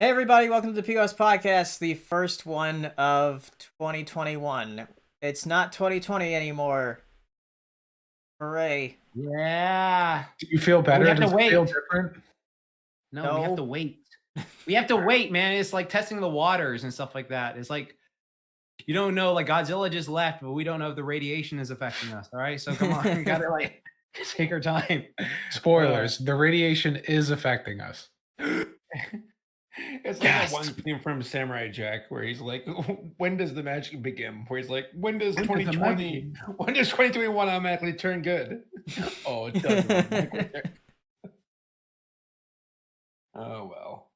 Hey everybody, welcome to the POS Podcast, the first one of 2021. It's not 2020 anymore. Hooray. Yeah. Do you feel better? We have to Does it feel wait. different? No, we have to wait. We have to wait, man. It's like testing the waters and stuff like that. It's like you don't know, like Godzilla just left, but we don't know if the radiation is affecting us. All right. So come on, we gotta like take our time. Spoilers, the radiation is affecting us. It's like that one scene from Samurai Jack where he's like, when does the magic begin? Where he's like, when does 2020, when does 2021 automatically turn good? Oh, it doesn't. Oh, well.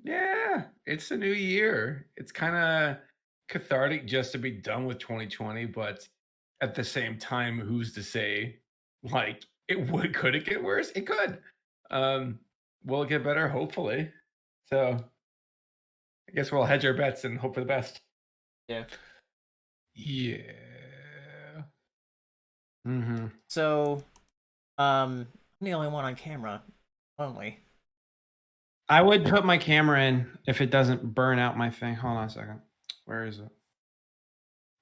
Yeah, it's a new year. It's kind of cathartic just to be done with 2020, but at the same time, who's to say, like, could it get worse? It could. Will it get better? Hopefully. So I guess we'll hedge our bets and hope for the best. Yeah. Yeah. Mm-hmm. So, I'm the only one on camera. Only. I would put my camera in if it doesn't burn out my thing. Hold on a second. Where is it?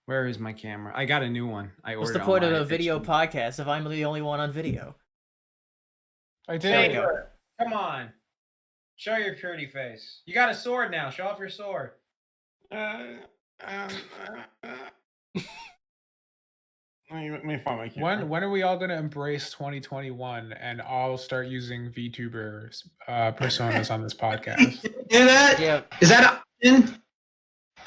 Where is my camera? I got a new one. What's the point of a video podcast if I'm the only one on video? I did. Hey, come on. Show your pretty face. You got a sword now. Show off your sword. Let me find my camera. When are we all going to embrace 2021 and all start using VTuber personas on this podcast? Do that? Yeah. Is that option?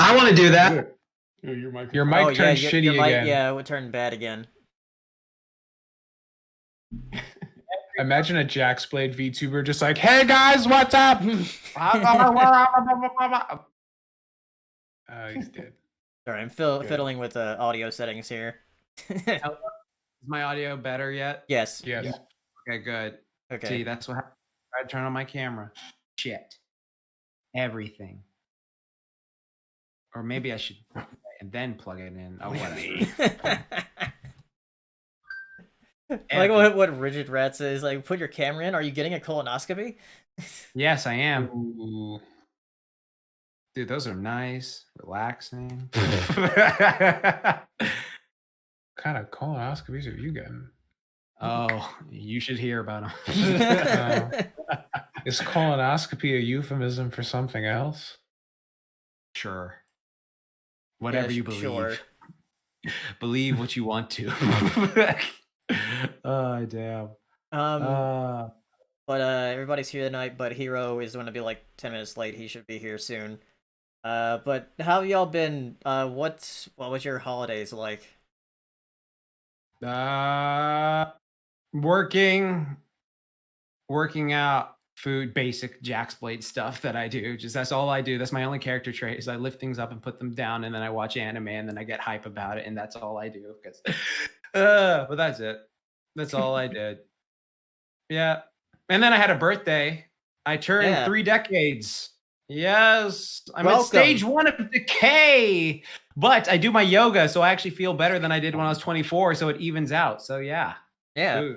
I want to do that. Your mic turned shitty again. Yeah, it would turn bad again. Imagine a Jax Blade VTuber just like, hey guys, what's up? He's dead. Sorry, I'm fiddling with the audio settings here. Is my audio better yet? Yes. Yes. Yeah. Okay, good. Okay. See, that's what happened. I turn on my camera. Shit. Everything. Or maybe I should and then plug it in. Oh, whatever. Like what Rigid Rat says, like, put your camera in. Are you getting a colonoscopy? Yes, I am. Ooh. Dude, those are nice, relaxing. What kind of colonoscopies are you getting? Oh, you should hear about them. Is colonoscopy a euphemism for something else? Sure. Whatever you believe. Sure. Believe what you want to. Oh, damn. But everybody's here tonight, but Hero is going to be like 10 minutes late. He should be here soon. But how have y'all been? What was your holidays like? Working out, food, basic Jax Blade stuff that I do. That's all I do. That's my only character trait is I lift things up and put them down, and then I watch anime, and then I get hype about it, and that's all I do. But that's it. That's all I did. Yeah. And then I had a birthday. I turned 3 decades. Yes. I'm at stage 1 of decay. But I do my yoga, so I actually feel better than I did when I was 24, so it evens out. So yeah. Yeah.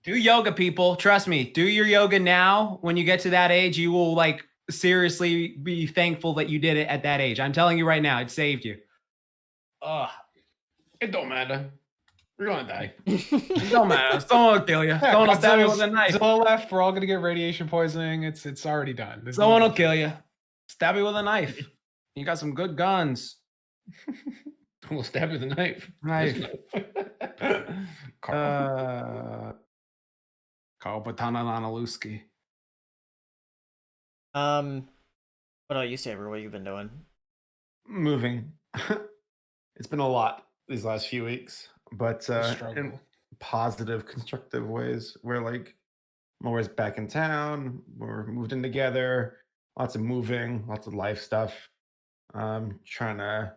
Do yoga, people. Trust me. Do your yoga now. When you get to that age, you will like seriously be thankful that you did it at that age. I'm telling you right now, it saved you. It don't matter. We're gonna die. It don't matter. Someone will kill you. Someone will stab you with a knife. Zilla left. We're all gonna get radiation poisoning. It's already done. Someone will kill you. Stab you with a knife. You got some good guns. We'll stab you with a knife. Karl Batana Lanaluski. What about you, Saber? What have you been doing? Moving. It's been a lot these last few weeks, but in positive, constructive ways. We're like, I'm always back in town. We're moved in together. Lots of moving, lots of life stuff. Trying to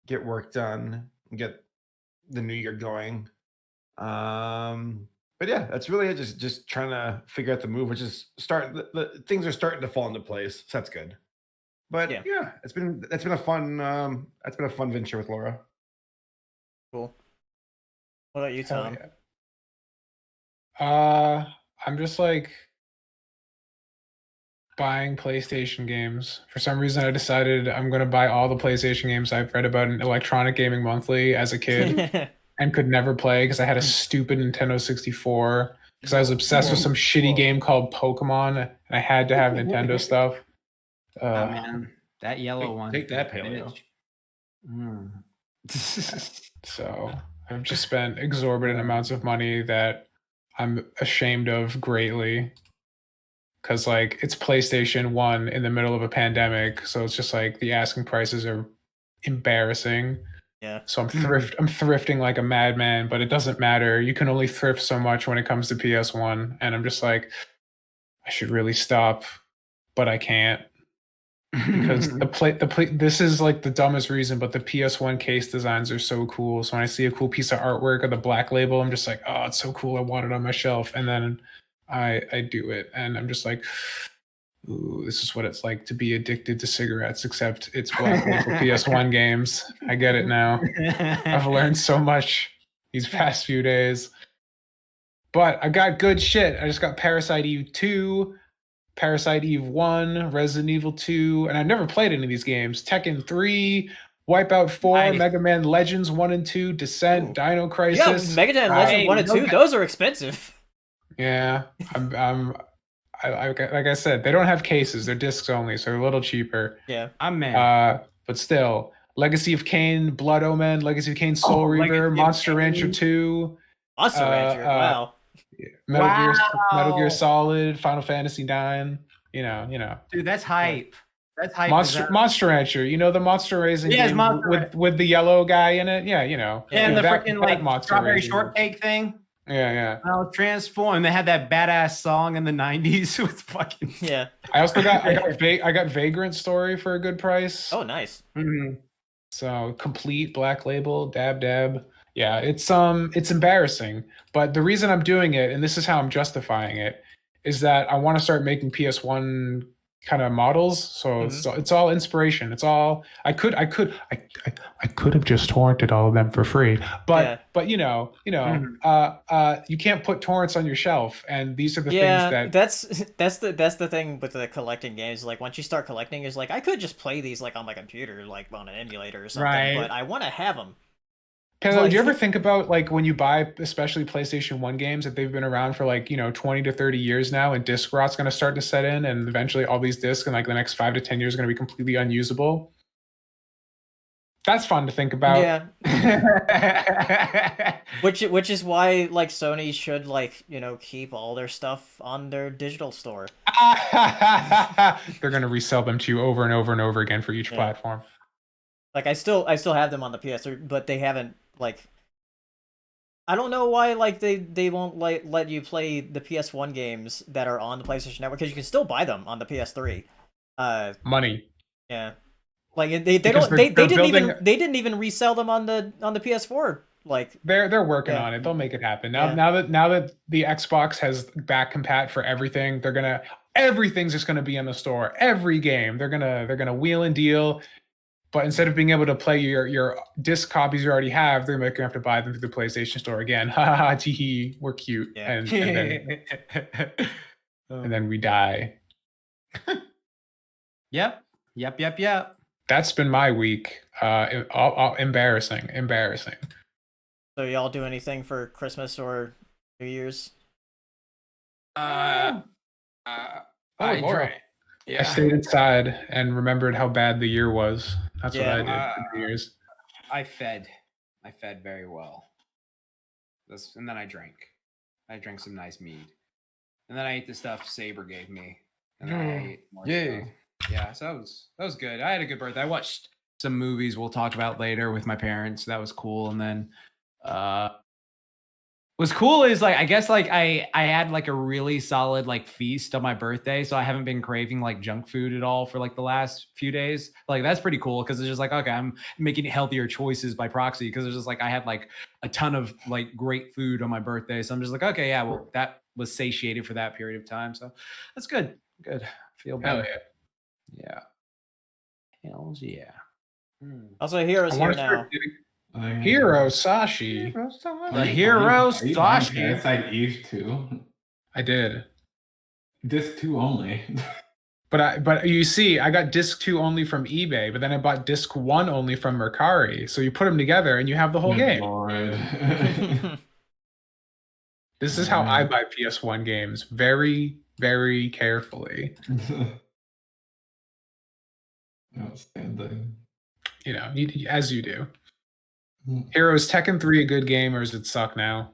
get work done, get the new year going. But yeah, that's really it. Just trying to figure out the move, which is things are starting to fall into place. So that's good. But yeah, that's been a fun venture with Laura. Cool. What about you, Tom? Yeah. I'm just like buying PlayStation games. For some reason, I decided I'm going to buy all the PlayStation games I've read about in Electronic Gaming Monthly as a kid and could never play because I had a stupid Nintendo 64 because I was obsessed with some shitty game called Pokemon and I had to have Nintendo stuff. Oh, man. That yellow one. Take that, Paleo. So I've just spent exorbitant amounts of money that I'm ashamed of greatly. Because like it's PlayStation 1 in the middle of a pandemic, so it's just like the asking prices are embarrassing. Yeah. So I'm thrifting like a madman, but it doesn't matter. You can only thrift so much when it comes to PS1, and I'm just like, I should really stop, but I can't because this is like the dumbest reason, but the PS1 case designs are so cool. So when I see a cool piece of artwork of the black label, I'm just like, oh, it's so cool. I want it on my shelf, and then I do it, and I'm just like, ooh, this is what it's like to be addicted to cigarettes, except it's black label PS1 games. I get it now. I've learned so much these past few days. But I got good shit. I just got Parasite Eve 2, Parasite Eve 1, Resident Evil 2, and I've never played any of these games. Tekken 3, Wipeout 4, Mega Man Legends 1 and 2, Descent, Dino Crisis. Yeah, Mega Man Legends 1 and 2, those are expensive. Yeah, like I said, they don't have cases; they're discs only, so they're a little cheaper. Yeah, I'm mad. But still, Legacy of Kain, Blood Omen, Legacy of Kain, Soul Reaver, Monster Rancher 2. Monster Rancher, wow. Metal Gear Solid, Final Fantasy 9. You know. Dude, that's hype. That's hype. Monster Rancher, you know the Monster Racing game with the yellow guy in it. Yeah, you know. Yeah, and the freaking like strawberry shortcake thing. Yeah. I'll transform. They had that badass song in the 90s with fucking. Yeah. I also got Vagrant Story for a good price. Oh, nice. Mm-hmm. So complete black label, dab. Yeah, it's embarrassing. But the reason I'm doing it, and this is how I'm justifying it, is that I want to start making PS1 kind of models. So it's all inspiration. It's all I could have just torrented all of them for free. But you can't put torrents on your shelf, and these are the things that's the thing with the collecting games. Like once you start collecting, is like I could just play these like on my computer, like on an emulator or something, but I want to have them. Pelo, do you ever think about like when you buy especially PlayStation 1 games that they've been around for like 20 to 30 years now, and disc rot's going to start to set in, and eventually all these discs in like the next 5 to 10 years are going to be completely unusable? That's fun to think about. Yeah. which is why like Sony should keep all their stuff on their digital store. They're going to resell them to you over and over and over again for each platform. Like I still have them on the PS, but they haven't I don't know why they won't let you play the PS1 games that are on the PlayStation Network, because you can still buy them on the PS3. Money. Yeah. Like they didn't even resell them on the PS4. Like they're working on it. They'll make it happen. Now that the Xbox has back compat for everything, everything's just gonna be in the store. Every game they're gonna wheel and deal. But instead of being able to play your disc copies you already have, they're going to have to buy them through the PlayStation Store again. Ha ha, tee, we're cute. Yeah. And then we die. Yep. That's been my week. Embarrassing. So y'all do anything for Christmas or New Year's? I drank. Yeah. I stayed inside and remembered how bad the year was. That's what I did for New Year's. I fed very well. And then I drank. I drank some nice mead. And then I ate the stuff Saber gave me. And then I ate more stuff. Yeah, so that was good. I had a good birthday. I watched some movies we'll talk about later with my parents. That was cool. And then what's cool is I guess I had a really solid feast on my birthday, so I haven't been craving junk food at all for the last few days. That's pretty cool, because it's just okay, I'm making healthier choices by proxy, because it's just I had a ton of great food on my birthday, so I'm just okay, yeah, well, that was satiated for that period of time, so that's good. Feel better. Yeah. Hells yeah. Also, Hero's here now. Hero Sashi. The Hero Sashi. Parasite Eve 2. I did. Disc 2 only. But you see, I got disc 2 only from eBay, but then I bought disc 1 only from Mercari. So you put them together and you have the whole game. Lord. This is how I buy PS1 games, very, very carefully. Outstanding. As you do. Heroes, Tekken 3 a good game, or does it suck now?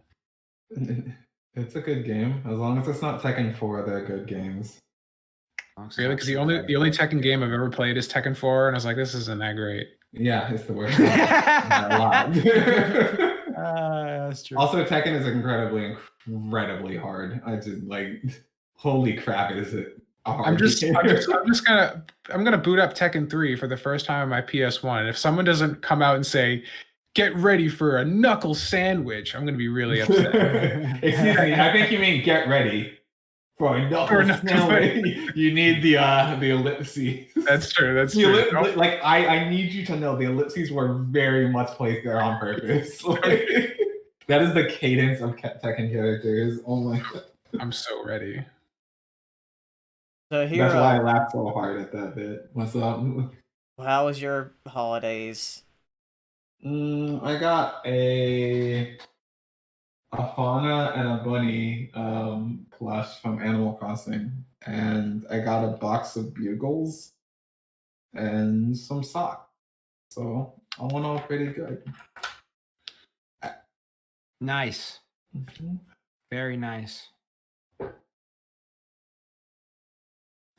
It's a good game. As long as it's not Tekken 4, they're good games. Really? Because the only Tekken game I've ever played is Tekken 4, and I was like, this isn't that great. Yeah, it's the worst. A lot. That's true. Also, Tekken is incredibly hard. I just holy crap, is it a hard game. I'm gonna boot up Tekken 3 for the first time on my PS1. If someone doesn't come out and say, get ready for a knuckle sandwich, I'm gonna be really upset. Excuse me, I think you mean get ready for a knuckle sandwich. You need the ellipses. That's true. That's true. I need you to know the ellipses were very much placed there on purpose. That is the cadence of Tekken characters. Oh my god. I'm so ready. So here, that's why I laughed so hard at that bit. What's up? How was your holidays? I got a fauna and a bunny plush from Animal Crossing, and I got a box of bugles and some socks. So all in all, pretty good. Nice. Very nice.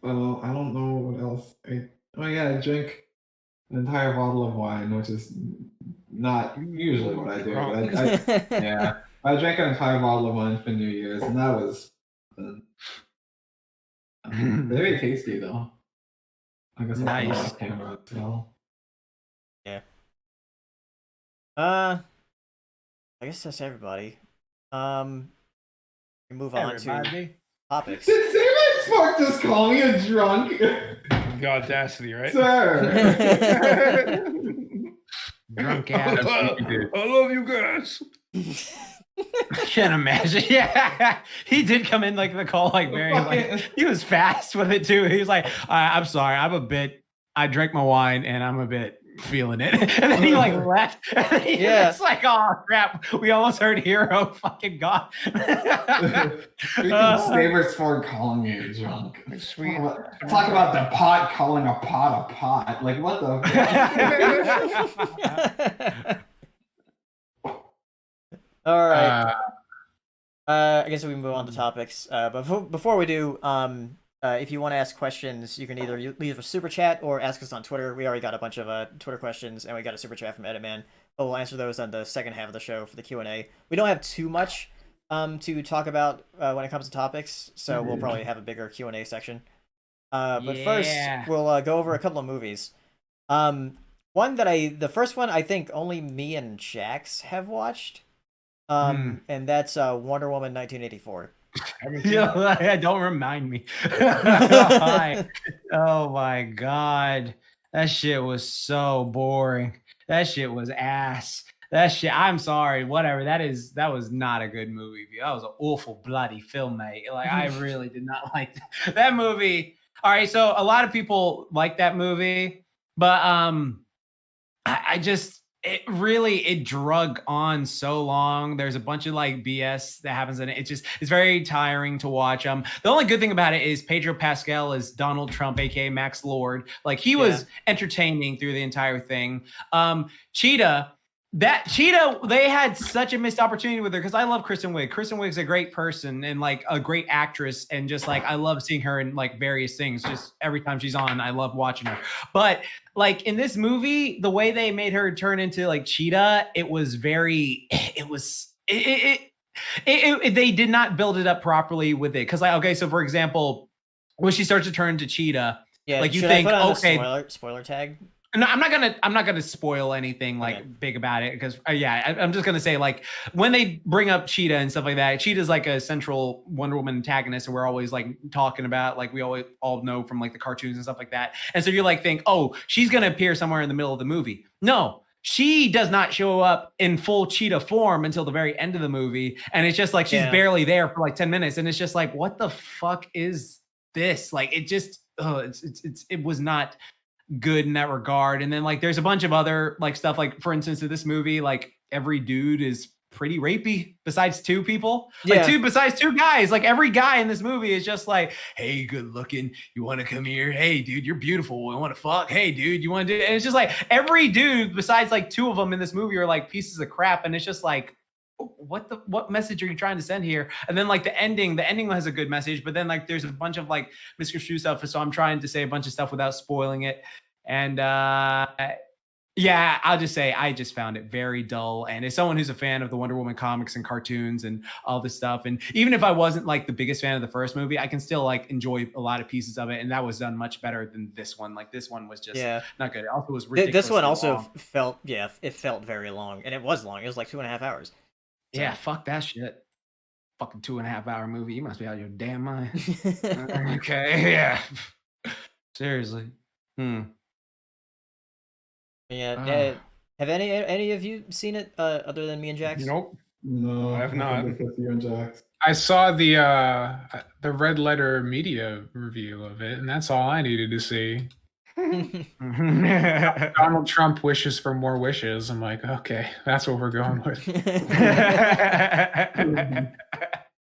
Well, I don't know what else. I drank an entire bottle of wine, which is not usually what I do. But I drank an entire bottle of wine for New Year's, and that was very tasty, though. I guess nice. I'll camera as well. Yeah. I guess that's everybody. We move on to topics. Did Sam Spark just call me a drunk? The audacity, right? Sir. Drunk ass. I love you guys. I can't imagine. Yeah, he did come in the call very he was fast with it too. He was like, "I'm sorry, I drank my wine and I'm a bit feeling it," and then he left. And it's like, "Oh crap, we almost heard Hero fucking gone." Sabers for calling me a drunk. Sweet. Talk about the pot calling a pot a pot. Like what the? All right. I guess we can move on to topics. But before we do, if you want to ask questions, you can either leave a super chat or ask us on Twitter. We already got a bunch of Twitter questions, and we got a super chat from Editman. But we'll answer those on the second half of the show for the Q&A. We don't have too much to talk about when it comes to topics, so we'll probably have a bigger Q&A section. But first, we'll go over a couple of movies. The first one I think only me and Jax have watched. And that's Wonder Woman 1984. Yeah, don't remind me. Oh my god, that shit was so boring. That shit was ass. That shit. I'm sorry. Whatever. That was not a good movie. That was an awful bloody film, mate. I really did not like that movie. All right, so a lot of people like that movie, but I just. It drug on so long. There's a bunch of BS that happens in it. It's very tiring to watch. The only good thing about it is Pedro Pascal is Donald Trump, aka Max Lord. He was entertaining through the entire thing. Cheetah, they had such a missed opportunity with her because I love Kristen Wiig. Kristen Wiig's a great person and a great actress, and just I love seeing her in various things. Just every time she's on, I love watching her. But in this movie, the way they made her turn into Cheetah, they did not build it up properly with it. Because so for example, when she starts to turn into Cheetah, you think, okay, spoiler tag. No, I'm not gonna spoil anything big about it because I'm just gonna say when they bring up Cheetah and stuff like that, Cheetah's a central Wonder Woman antagonist, and we're always talking about we always all know from the cartoons and stuff like that. And so you think, oh, she's gonna appear somewhere in the middle of the movie. No, she does not show up in full Cheetah form until the very end of the movie, and it's just she's barely there for 10 minutes, and it's just what the fuck is this? Like it just it was not good in that regard. And then like there's a bunch of other like stuff, like for instance in this movie, like every dude is pretty rapey besides two people. Like besides two guys. Like every guy in this movie is just like, hey, good looking, you want to come here? Hey dude, you're beautiful, I want to fuck. Hey dude, you want to do it? And it's just like every dude besides like two of them in this movie are like pieces of crap. And it's just like, what message are you trying to send here? And then like the ending has a good message, but then like there's a bunch of like misconstrued stuff. So I'm trying to say a bunch of stuff without spoiling it. And yeah, I'll just say I just found it very dull. And as someone who's a fan of the Wonder Woman comics and cartoons and all this stuff, and even if I wasn't like the biggest fan of the first movie, I can still like enjoy a lot of pieces of it. And that was done much better than this one. Like this one was just not good. It also was ridiculous. This one also felt very long, and it was long. It was like 2.5 hours. So. Yeah, fuck that shit. Fucking 2.5 hour movie. You must be out of your damn mind. Okay, yeah. Seriously. Yeah. Have any of you seen it other than me and Jax? Nope. No, I have not. You and Jax. I saw the red letter media review of it, and that's all I needed to see. Donald Trump wishes for more wishes. I'm like, okay, that's what we're going with.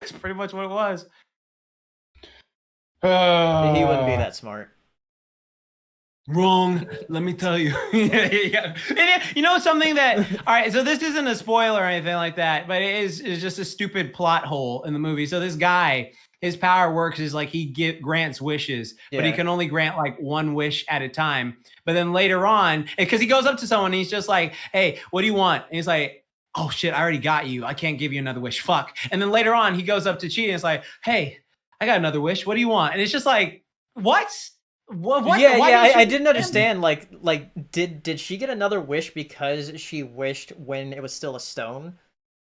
That's pretty much what it was. He wouldn't be that smart. Wrong, let me tell you. Yeah. And you know something that, all right, so this isn't a spoiler or anything like that, but it is just a stupid plot hole in the movie. So this guy, his power works is like he grants wishes, but he can only grant like one wish at a time. But then later on, because he goes up to someone and he's just like, hey, what do you want? And he's like, oh shit, I already got you. I can't give you another wish. Fuck. And then later on, he goes up to Cheetah and it's like, hey, I got another wish. What do you want? And it's just like, what? What? Yeah, I didn't understand. Like, did she get another wish because she wished when it was still a stone,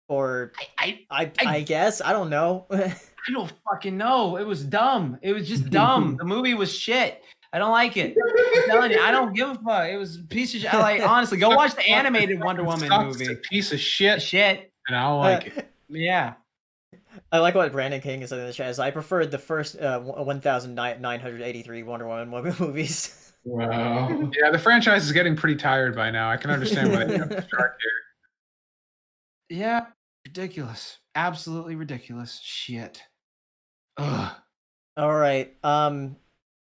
or I guess I don't know. I don't fucking know. It was dumb. It was just dumb. The movie was shit. I don't like it. I'm telling you, I don't give a fuck. It was a piece of shit. Like honestly, go watch the animated Wonder Woman movie. It's a piece of shit. And I don't like it. Yeah. I like what Brandon King is saying in the chat. I preferred the first 1,983 Wonder Woman movies. Wow. Yeah, the franchise is getting pretty tired by now. I can understand why they have to start here. Yeah, ridiculous. Absolutely ridiculous. Shit. Ugh. All right. Well,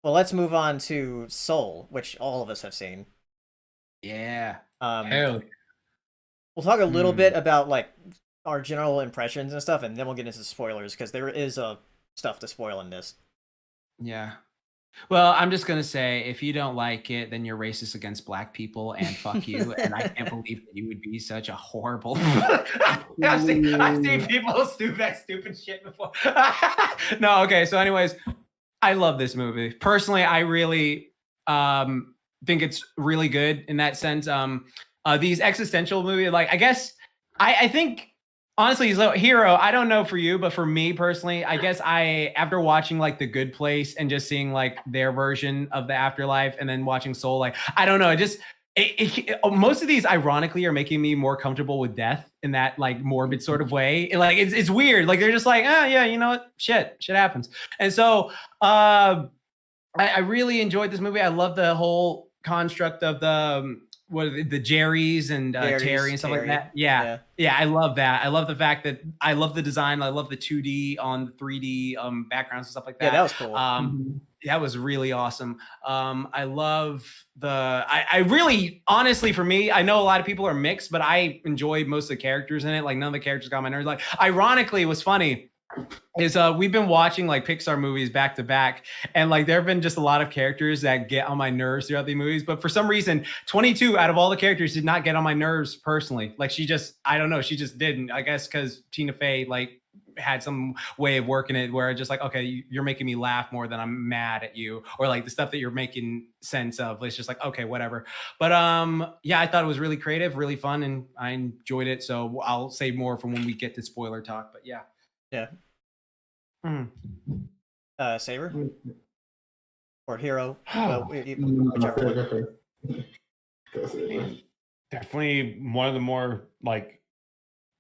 let's move on to Soul, which all of us have seen. Yeah. Hell. We'll talk a little bit about like our general impressions and stuff, and then we'll get into spoilers because there is stuff to spoil in this. Yeah. Well, I'm just gonna say, if you don't like it, then you're racist against black people, and fuck you. And I can't believe that you would be such a horrible. I've seen people do that stupid shit before. No, okay. So, anyways, I love this movie. Personally, I really think it's really good in that sense. These existential movies, like I guess I think. Honestly, he's a hero. I don't know for you, but for me personally, I guess after watching like The Good Place and just seeing like their version of the afterlife and then watching Soul, like, I don't know. Most of these ironically are making me more comfortable with death in that like morbid sort of way. Like it's weird. Like they're just like, oh yeah, you know what? Shit happens. And so I really enjoyed this movie. I love the whole construct of the the Jerrys and Terry and stuff like that. Yeah, I love that. I love the fact that I love the design. I love the 2D on the 3D backgrounds and stuff like that. Yeah, that was cool. That was really awesome. I love I really, honestly, for me, I know a lot of people are mixed, but I enjoyed most of the characters in it. Like none of the characters got my nerves. Like ironically, what's funny is we've been watching like Pixar movies back to back, and like there have been just a lot of characters that get on my nerves throughout the movies, but for some reason 22 out of all the characters did not get on my nerves personally. Like I don't know, she just didn't. I guess because Tina Fey like had some way of working it where it's just like, okay, you're making me laugh more than I'm mad at you, or like the stuff that you're making sense of, it's just like, okay, whatever. But yeah, I thought it was really creative, really fun, and I enjoyed it. So I'll say more from when we get to spoiler talk, but yeah. Saber or Hero, Definitely one of the more like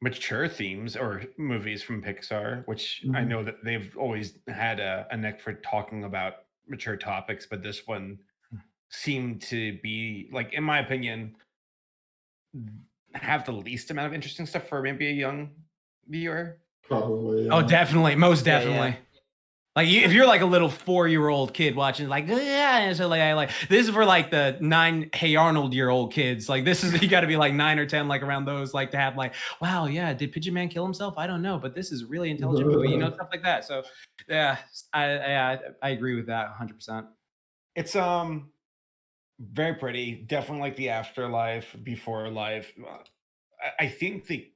mature themes or movies from Pixar, which I know that they've always had a neck for talking about mature topics, but this one seemed to be, like, in my opinion, have the least amount of interesting stuff for maybe a young viewer. Probably. Oh, definitely, most Yeah, definitely. yeah. Like if you're like a little 4-year-old kid watching, like yeah, and so like this is for like the 9 Hey Arnold-year-old kids. Like this is you got to be like 9 or 10, like around those, like to have like, wow, yeah, did Pigeon Man kill himself? I don't know, but this is a really intelligent movie, you know, stuff like that. So yeah, I agree with that 100%. It's very pretty, definitely like the afterlife, before life. I think they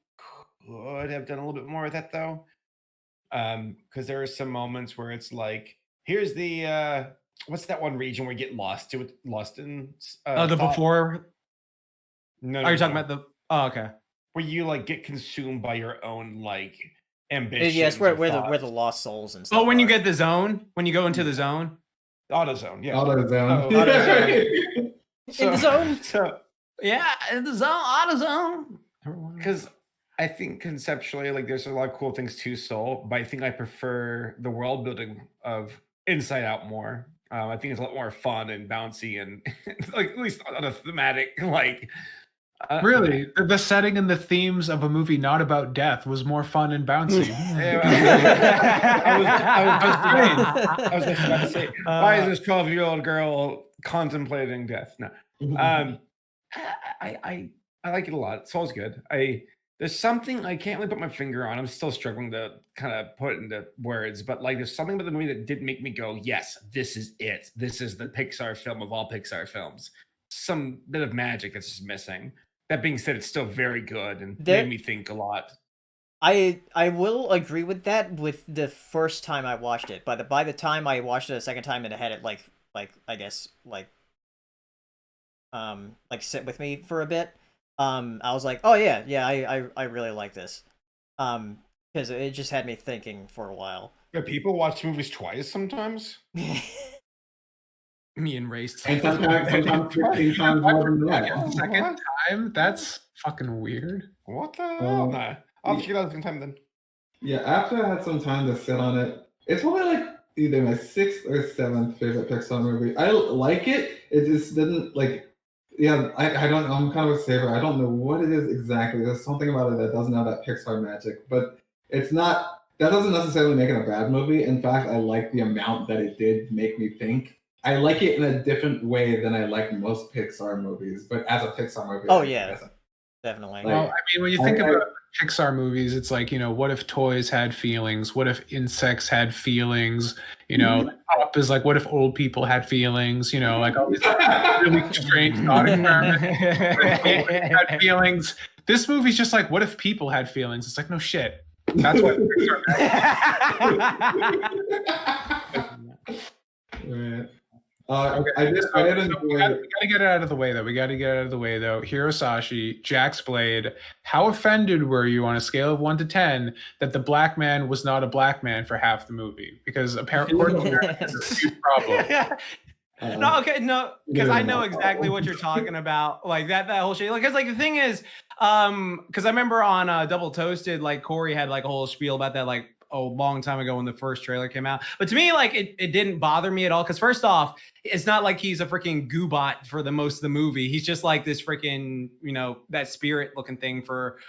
could have done a little bit more of that though. Because there are some moments where it's like, here's the what's that one region where you get lost in The thought? before. No, Are you talking about the? Oh, okay. Where you like get consumed by your own like ambitions. Yes, where or the lost souls and stuff. Oh, when you are. get the zone, when you go into the zone. AutoZone, yeah. AutoZone. AutoZone. In the zone. So Yeah, in the zone, AutoZone. because I think conceptually, like, there's a lot of cool things to Soul, but I think I prefer the world building of Inside Out more. I think it's a lot more fun and bouncy and like at least on a thematic like. Really, the setting and the themes of a movie not about death was more fun and bouncy. I was just about to say, why is this 12-year-old girl contemplating death? No, I like it a lot. Soul's good. There's something I can't really put my finger on. I'm still struggling to kind of put it into words, but like there's something about the movie that did make me go, yes, this is it. This is the Pixar film of all Pixar films. Some bit of magic that's just missing. That being said, it's still very good and made me think a lot. I will agree with that with the first time I watched it. By the time I watched it a second time and I had it like I guess like sit with me for a bit, I was like, oh yeah, I really like this, because it just had me thinking for a while. Yeah, people watch movies twice sometimes. Me and Race. And sometimes 15 times more than that. Second time? That's fucking weird. What the hell? Nah. I'll check it out the second time then. Yeah, after I had some time to sit on it, it's probably like either my 6th or 7th favorite Pixar movie. I like it. It just didn't like. Yeah, I don't. I'm kind of a saver. I don't know what it is exactly. There's something about it that doesn't have that Pixar magic, but it's not. That doesn't necessarily make it a bad movie. In fact, I like the amount that it did make me think. I like it in a different way than I like most Pixar movies, but as a Pixar movie. Oh yeah, definitely. Well, I mean, when you think about Pixar movies, it's like, you know, what if toys had feelings? What if insects had feelings? You know, Up is like, what if old people had feelings? You know, like all these really strange thought experiments. Had feelings. This movie's just like, what if people had feelings? It's like, no shit. That's what Pixar Right. Okay, we gotta get it out of the way, though. Hirosashi, Jack's Blade. How offended were you on a scale of 1 to 10 that the black man was not a black man for half the movie? Because apparently, it's a huge problem. No, because I know exactly what you're talking about. Like that whole shit. Because like the thing is, because I remember on Double Toasted, like Corey had like a whole spiel about that, like a long time ago when the first trailer came out. But to me, like it didn't bother me at all. Because first off, it's not like he's a freaking goobot for the most of the movie. He's just like this freaking, you know, that spirit looking thing for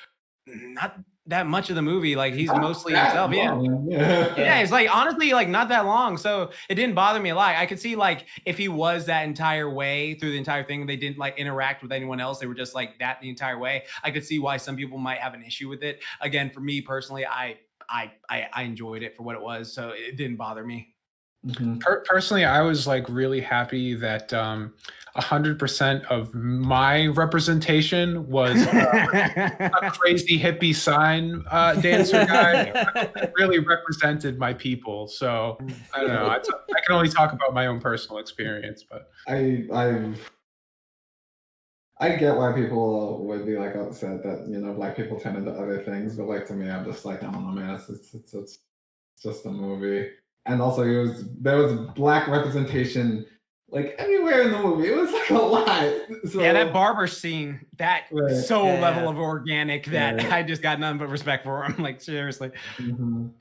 not that much of the movie. Like he's mostly himself. Yeah, it's like honestly like not that long, so it didn't bother me a lot. I could see like if he was that entire way through the entire thing, they didn't like interact with anyone else, they were just like that the entire way. I could see why some people might have an issue with it. Again, for me personally, I enjoyed it for what it was, so it didn't bother me. Mm-hmm. Personally, I was like really happy that 100% of my representation was a crazy hippie sign dancer guy that really represented my people. So I don't know. I can only talk about my own personal experience, but I get why people would be like upset that, you know, black people turn into other things, but like to me, I'm just like, I don't know, man. It's just a movie. And also, there was black representation like everywhere in the movie. It was like a lot. So, Yeah, that barber scene, that Right. level of organic that Right. I just got nothing but respect for him. Like seriously. Mhm.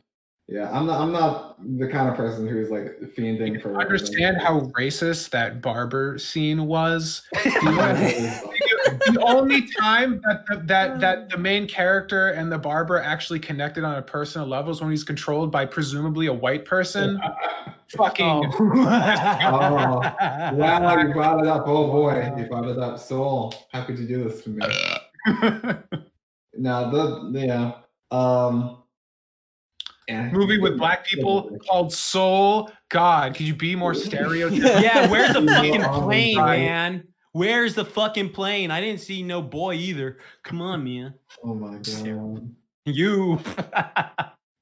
Yeah, I'm not the kind of person who's like fiending for. Understand how racist that barber scene was. The only time that the main character and the barber actually connected on a personal level is when he's controlled by presumably a white person. Fucking. Oh, wow, you brought it up. Oh boy, you brought it up. Soul, how could you do this to me? Now movie with black people called Soul. God, could you be more stereotypical? Yeah, where's the fucking Oh, plane, God. man? Where's the fucking plane? I didn't see no boy either. Come on, man. Oh my god. You.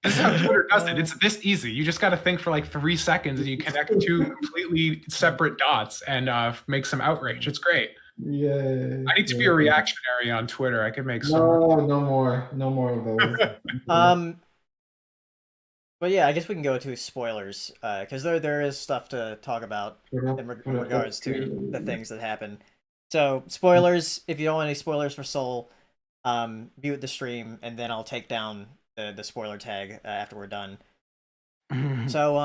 This is how Twitter does it. It's this easy. You just got to think for like 3 seconds and you connect two completely separate dots and make some outrage. It's great. Yeah. I need to be a reactionary on Twitter. I could make some. No more of those. But yeah, I guess we can go to spoilers because there is stuff to talk about in regards to the things that happen. So spoilers. If you don't want any spoilers for Soul, mute the stream, and then I'll take down the spoiler tag after we're done. So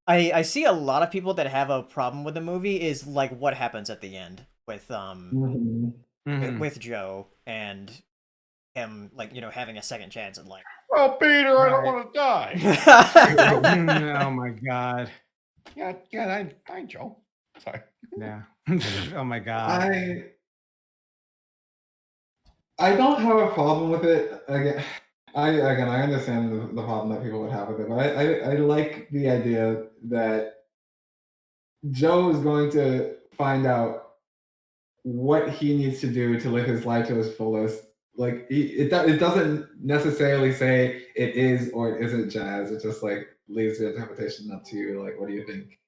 I see a lot of people that have a problem with the movie is like what happens at the end with with Joe and him, like, you know, having a second chance at life. Well, Peter, I don't want to die. Oh my god. Yeah, I Joe. Sorry. Yeah. Oh my god. I don't have a problem with it. I understand the problem that people would have with it, but I like the idea that Joe is going to find out what he needs to do to live his life to his fullest. Like it doesn't necessarily say it is or it isn't jazz. It just like leaves the interpretation up to you. Like, what do you think?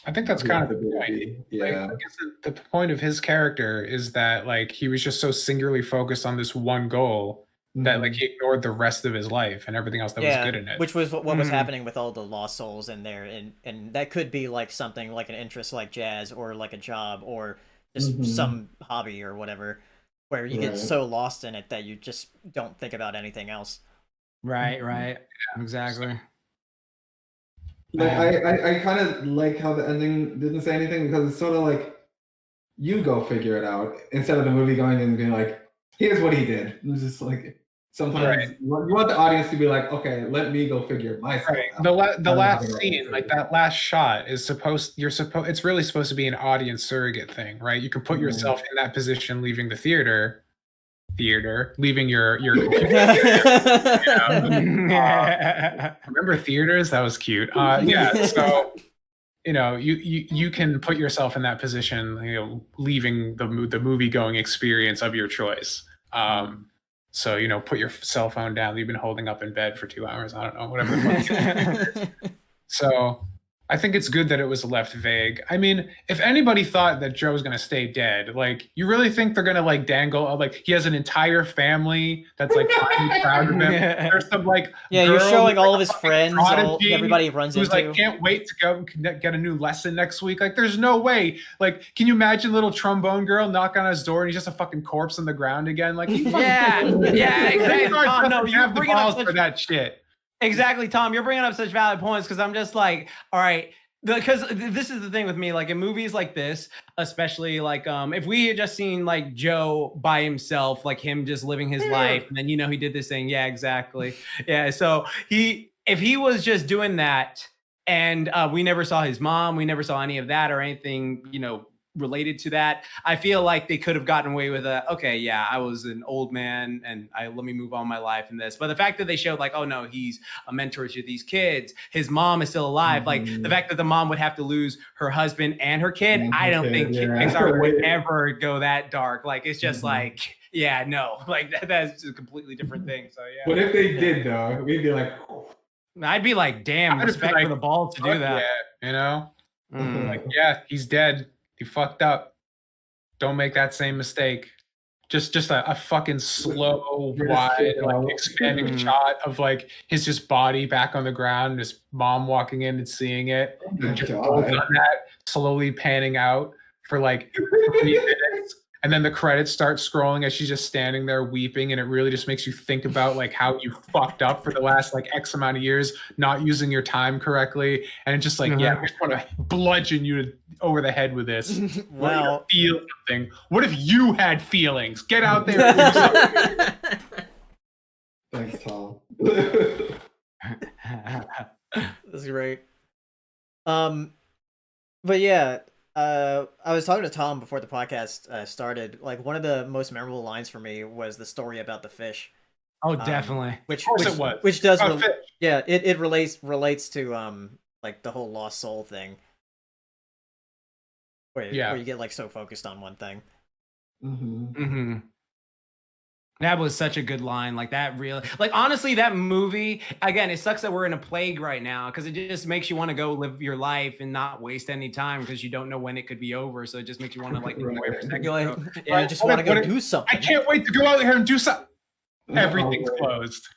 I think that's kind of the point. Yeah. Like, I guess the point of his character is that like he was just so singularly focused on this one goal that like he ignored the rest of his life and everything else that was good in it. Which was what was happening with all the lost souls in there, and that could be like something like an interest like jazz or like a job or just some hobby or whatever, where you get so lost in it that you just don't think about anything else. Right. Yeah, exactly. Like I kind of like how the ending didn't say anything because it's sort of like you go figure it out instead of the movie going in and being like, here's what he did. It was just like sometimes you want the audience to be like, okay, let me go figure it myself out. The last scene, like that last shot, is it's really supposed to be an audience surrogate thing, right? You can put yourself in that position, leaving the theater, leaving your computer. Remember theaters? That was cute. So you know, you can put yourself in that position, you know, leaving the movie going experience of your choice. So, you know, put your cell phone down that you've been holding up in bed for 2 hours. I don't know, whatever the fuck. So I think it's good that it was left vague. I mean, if anybody thought that Joe's going to stay dead, like, you really think they're going to like dangle, like he has an entire family that's like finally proud of him. There's some like you're showing all of his friends, everybody runs who's into. Like, can't wait to go get a new lesson next week. Like, there's no way. Like, can you imagine little trombone girl knock on his door and he's just a fucking corpse on the ground again? Like, exactly. Tom, no, you have the balls for that shit. Exactly, Tom. You're bringing up such valid points because I'm just like, all right, because this is the thing with me, like in movies like this, especially like if we had just seen like Joe by himself, like him just living his life, and then you know he did this thing, exactly. So if he was just doing that, and we never saw his mom, we never saw any of that or anything, you know, related to that, I feel like they could have gotten away with I was an old man and let me move on my life in this. But the fact that they showed like, oh no, he's a mentor to these kids, his mom is still alive, like the fact that the mom would have to lose her husband and her kid, I don't think Pixar would ever go that dark. Like, it's just like, like that's a completely different thing. So But if they did though, we'd be like, I'd be like, damn, respect for the ball to do that. You know, like, he's dead. He fucked up. Don't make that same mistake. just a fucking slow, wide, like expanding shot of like his just body back on the ground, and his mom walking in and seeing it, and just holds on that, slowly panning out for like 3 minutes. And then the credits start scrolling as she's just standing there weeping, and it really just makes you think about like how you fucked up for the last like X amount of years, not using your time correctly, and it's just like, yeah, I just want to bludgeon you over the head with this. Wow. Feel something. What if you had feelings? Get out there and do something. Thanks, Tom. That's great. But yeah, I was talking to Tom before the podcast started. Like, one of the most memorable lines for me was the story about the fish. Oh, definitely. Which it was. Which does Oh, fish. yeah, it relates to like the whole lost soul thing. Where you get like so focused on one thing. That was such a good line. Like, that really, like, honestly, that movie, again, it sucks that we're in a plague right now, because it just makes you want to go live your life and not waste any time, because you don't know when it could be over. So it just makes you want to like enjoy every second. You're like, yeah, I just want to go do something. I can't wait to go out here and do something. Everything's closed.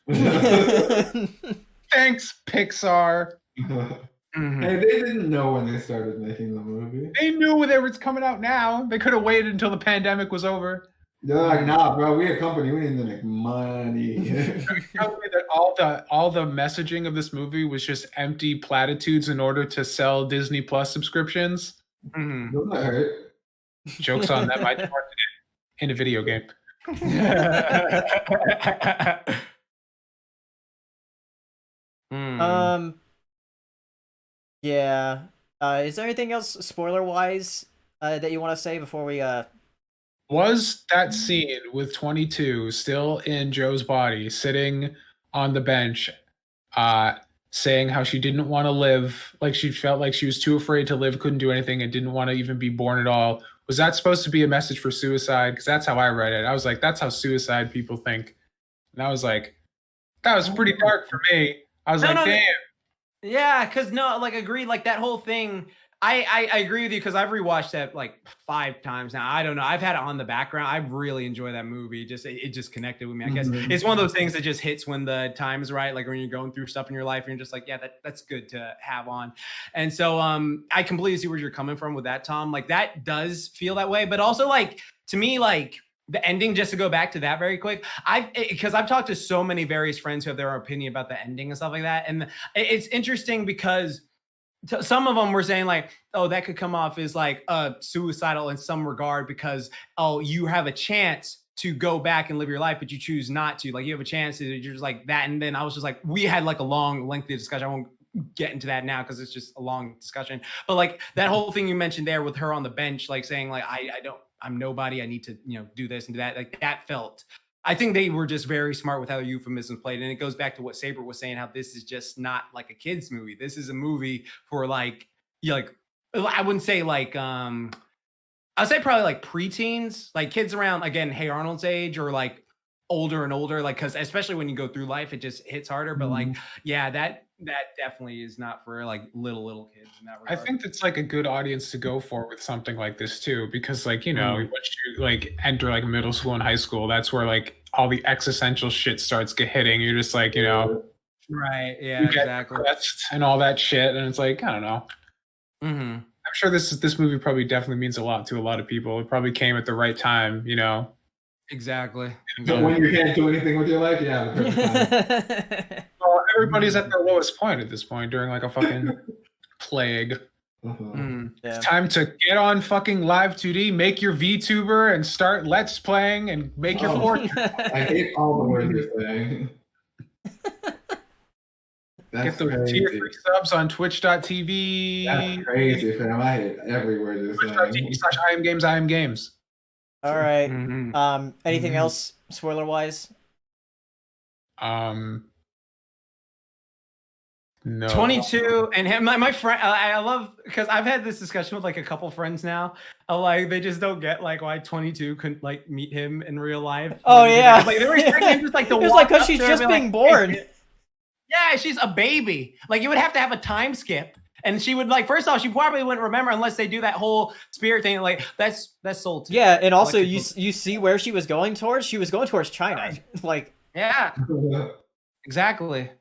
Thanks, Pixar. Hey, they didn't know when they started making the movie. They knew when it was coming out now. They could have waited until the pandemic was over. They're like, nah, bro, we a company. We need to make money. Tell me that all the messaging of this movie was just empty platitudes in order to sell Disney Plus subscriptions. Doesn't that hurt? Jokes on them. I did in a video game. Yeah. Is there anything else spoiler wise that you want to say before we Was that scene with 22 still in Joe's body, sitting on the bench, saying how she didn't want to live, like she felt like she was too afraid to live, couldn't do anything, and didn't want to even be born at all? Was that supposed to be a message for suicide? Because that's how I read it. I was like, that's how suicide people think. And I was like, that was pretty dark for me. I was damn. Yeah, because agreed, like that whole thing. I agree with you, because I've rewatched that like 5 times now. I don't know. I've had it on the background. I really enjoy that movie. It just connected with me. I guess it's one of those things that just hits when the time is right. Like when you're going through stuff in your life, and you're just like, yeah, that's good to have on. And so I completely see where you're coming from with that, Tom. Like, that does feel that way, but also like, to me, like the ending, just to go back to that very quick, because I've talked to so many various friends who have their own opinion about the ending and stuff like that, and it's interesting because some of them were saying like, oh, that could come off as like suicidal in some regard, because you have a chance to go back and live your life, but you choose not to. Like, you have a chance to, you're just like that. And then I was just like, we had like a long, lengthy discussion. I won't get into that now because it's just a long discussion. But like that whole thing you mentioned there with her on the bench, like saying like, I'm nobody. I need to, do this and do that. Like, that felt, I think they were just very smart with how euphemisms played. And it goes back to what Saber was saying, how this is just not like a kid's movie. This is a movie for like, I wouldn't say like, I'd say probably like preteens, like kids around, again, Hey Arnold's age, or like older and older, like, because especially when you go through life, it just hits harder. But like, yeah, that definitely is not for like little kids in that regard. I think that's like a good audience to go for with something like this too, because like, once you like enter like middle school and high school, that's where like all the existential shit starts hitting. You're just like, right, yeah, exactly, and all that shit, and it's like, I don't know. I'm sure this movie probably definitely means a lot to a lot of people. It probably came at the right time, Exactly. So when you can't do anything with your life, yeah, the perfect time. Well, everybody's at their lowest point at this point during like a fucking plague. It's time to get on fucking Live 2D, make your VTuber, and start Let's Playing and make your fortune. I hate all the words you're saying. Get those tier 3 subs on twitch.tv. That's crazy, fam. I hate every word you're saying. Twitch.tv/IamGames. All right. Anything else spoiler wise? No. 22 and him, my friend, I love, because I've had this discussion with like a couple friends now. Like, they just don't get like why 22 couldn't like meet him in real life. Oh yeah, like they were expecting just like the. It's like because she's just being born. Yeah, she's a baby. Like, you would have to have a time skip. And she would like, first off, she probably wouldn't remember unless they do that whole spirit thing. Like that's Soul 2. Yeah, and also you see where she was going towards? She was going towards China. Like, yeah, exactly.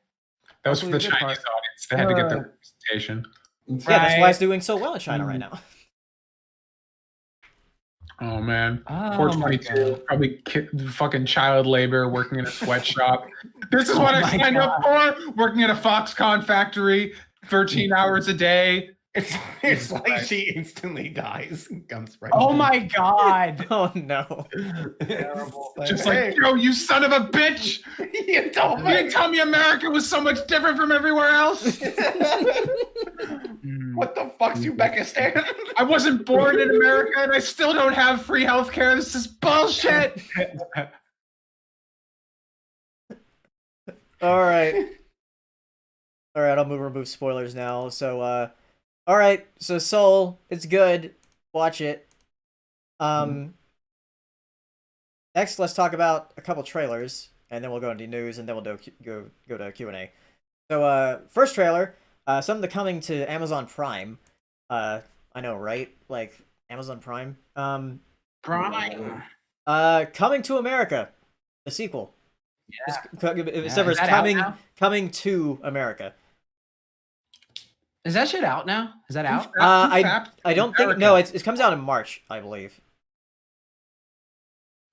That was for the Chinese audience. They had to get their representation. Yeah, that's why it's doing so well in China right now. Oh man, poor 22, probably fucking child labor, working in a sweatshop. This is what I signed up for. Working at a Foxconn factory, 13 hours a day. It's like she instantly dies and comes right. Oh my god! Oh no! Just like, yo, you son of a bitch! You didn't tell me America was so much different from everywhere else. What the fuck's Uzbekistan? I wasn't born in America and I still don't have free healthcare. This is bullshit. All right, I'll remove spoilers now. So, all right, so Soul, it's good. Watch it. Next, let's talk about a couple trailers, and then we'll go into news, and then we'll go to Q&A. So, first trailer, something coming to Amazon Prime. I know, right? Like Amazon Prime. Prime. Coming to America, the sequel. Yeah. It's coming to America. Is that shit out now? Is that out? I don't think. No, it comes out in March, I believe.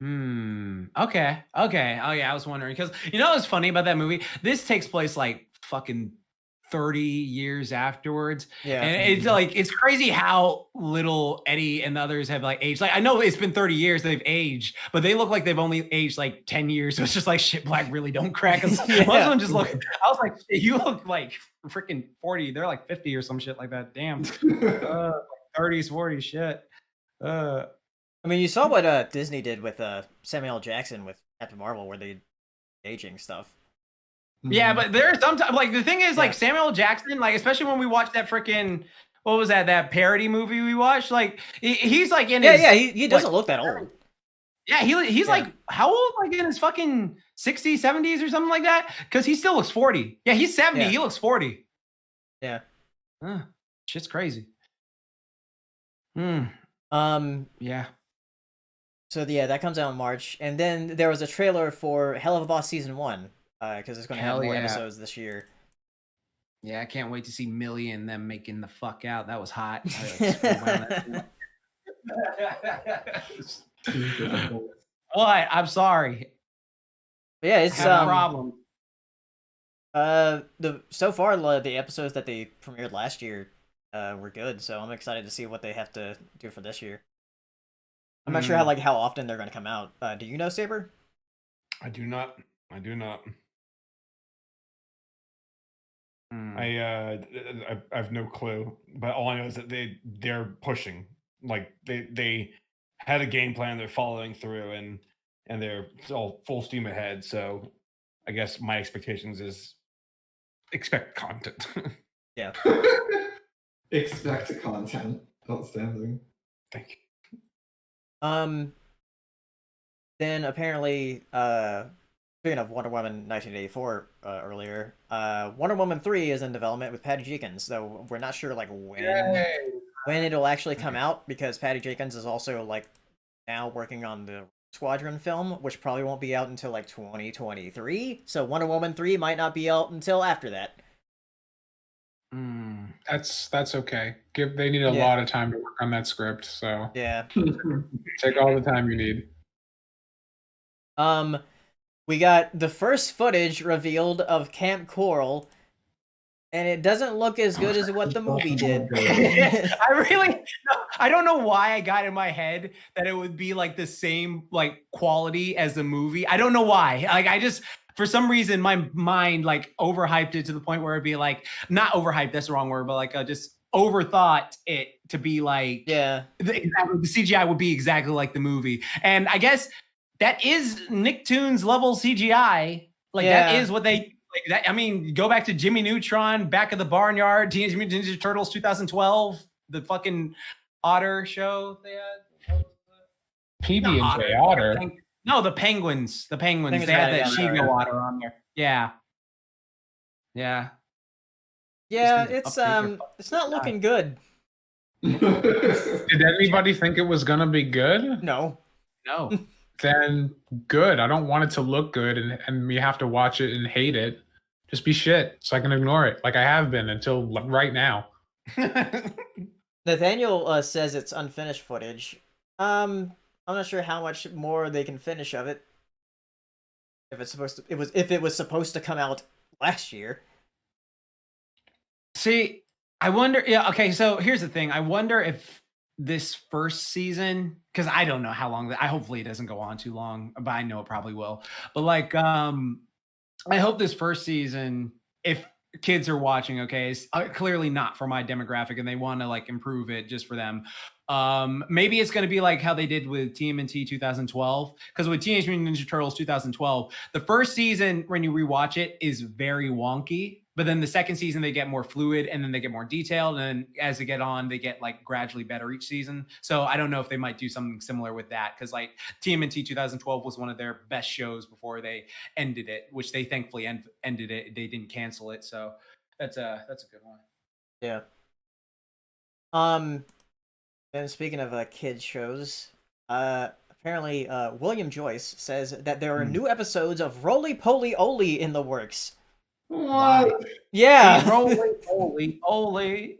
Okay. Oh yeah, I was wondering because you know what's funny about that movie? This takes place like fucking 30 years afterwards. Yeah. And it's like it's crazy how little Eddie and the others have like aged. Like I know it's been 30 years they've aged, but they look like they've only aged like 10 years. So it's just like shit, black really don't crack. Most of them just look. I was like, you look like freaking 40. They're like 50 or some shit like that. Damn. 30s, 40s, shit. I mean, you saw what Disney did with Samuel L. Jackson with Captain Marvel, where they aging stuff. Yeah, but there's sometimes like the thing is like Samuel L. Jackson, like especially when we watched that freaking what was that parody movie we watched? Like he's like in his he doesn't look that old. Yeah, he's like how old? Like in his fucking 60s, 70s or something like that? Because he still looks 40. Yeah, he's 70. Yeah. He looks 40. Yeah. Shit's crazy. Yeah. So yeah, that comes out in March, and then there was a trailer for Hell of a Boss season 1, because it's going to have more episodes this year. Yeah, I can't wait to see Millie and them making the fuck out. That was hot. What? I'm sorry. But yeah, it's a problem. So far the episodes that they premiered last year were good, so I'm excited to see what they have to do for this year. I'm not sure how often they're going to come out. Do you know, Saber? I do not. I have no clue, but all I know is that they're pushing. Like they had a game plan, they're following through, and they're all full steam ahead. So I guess my expectations is expect content. Yeah. Expect content. Outstanding. Thank you. Then apparently, speaking of Wonder Woman 1984 earlier, Wonder Woman 3 is in development with Patty Jenkins, though we're not sure like when it'll actually come out, because Patty Jenkins is also like now working on the Squadron film, which probably won't be out until like 2023. So Wonder Woman 3 might not be out until after that. That's okay. They need a lot of time to work on that script, so yeah. Take all the time you need. We got the first footage revealed of Camp Coral, and it doesn't look as good as what the movie did. I don't know why I got in my head that it would be like the same like quality as the movie. I don't know why. Like I just for some reason my mind like overhyped it to the point where it'd be like not overhyped, that's the wrong word, but like just overthought it to be like the CGI would be exactly like the movie. And I guess that is Nicktoons level CGI. Like that is what they like that. I mean, go back to Jimmy Neutron, Back of the Barnyard, Teenage Mutant Ninja Turtles 2012, the fucking Otter show they had. PB&J Otter. No, the Penguins. They had that Shigo Otter on there. Yeah. Yeah, need to update their it's not looking good. Did anybody think it was gonna be good? No. No. Then good. I don't want it to look good and we have to watch it and hate it. Just be shit so I can ignore it like I have been until right now. Nathaniel says it's unfinished footage. I'm not sure how much more they can finish of it. If it was supposed to come out last year. See, I wonder. Yeah, okay. So here's the thing. I wonder if this first season, because I don't know how long. Hopefully it doesn't go on too long, but I know it probably will. But like, I hope this first season, if kids are watching, okay, is clearly not for my demographic, and they want to like improve it just for them. Maybe it's going to be like how they did with TMNT 2012, because with Teenage Mutant Ninja Turtles 2012, the first season when you rewatch it is very wonky, but then the second season they get more fluid and then they get more detailed, and as they get on, they get like gradually better each season. So I don't know if they might do something similar with that, because like TMNT 2012 was one of their best shows before they ended it, which they thankfully ended it. They didn't cancel it, so that's a good one. Yeah. And speaking of kids shows, apparently William Joyce says that there are new episodes of Roly Poly Oly in the works. What? Yeah. Roly Poly.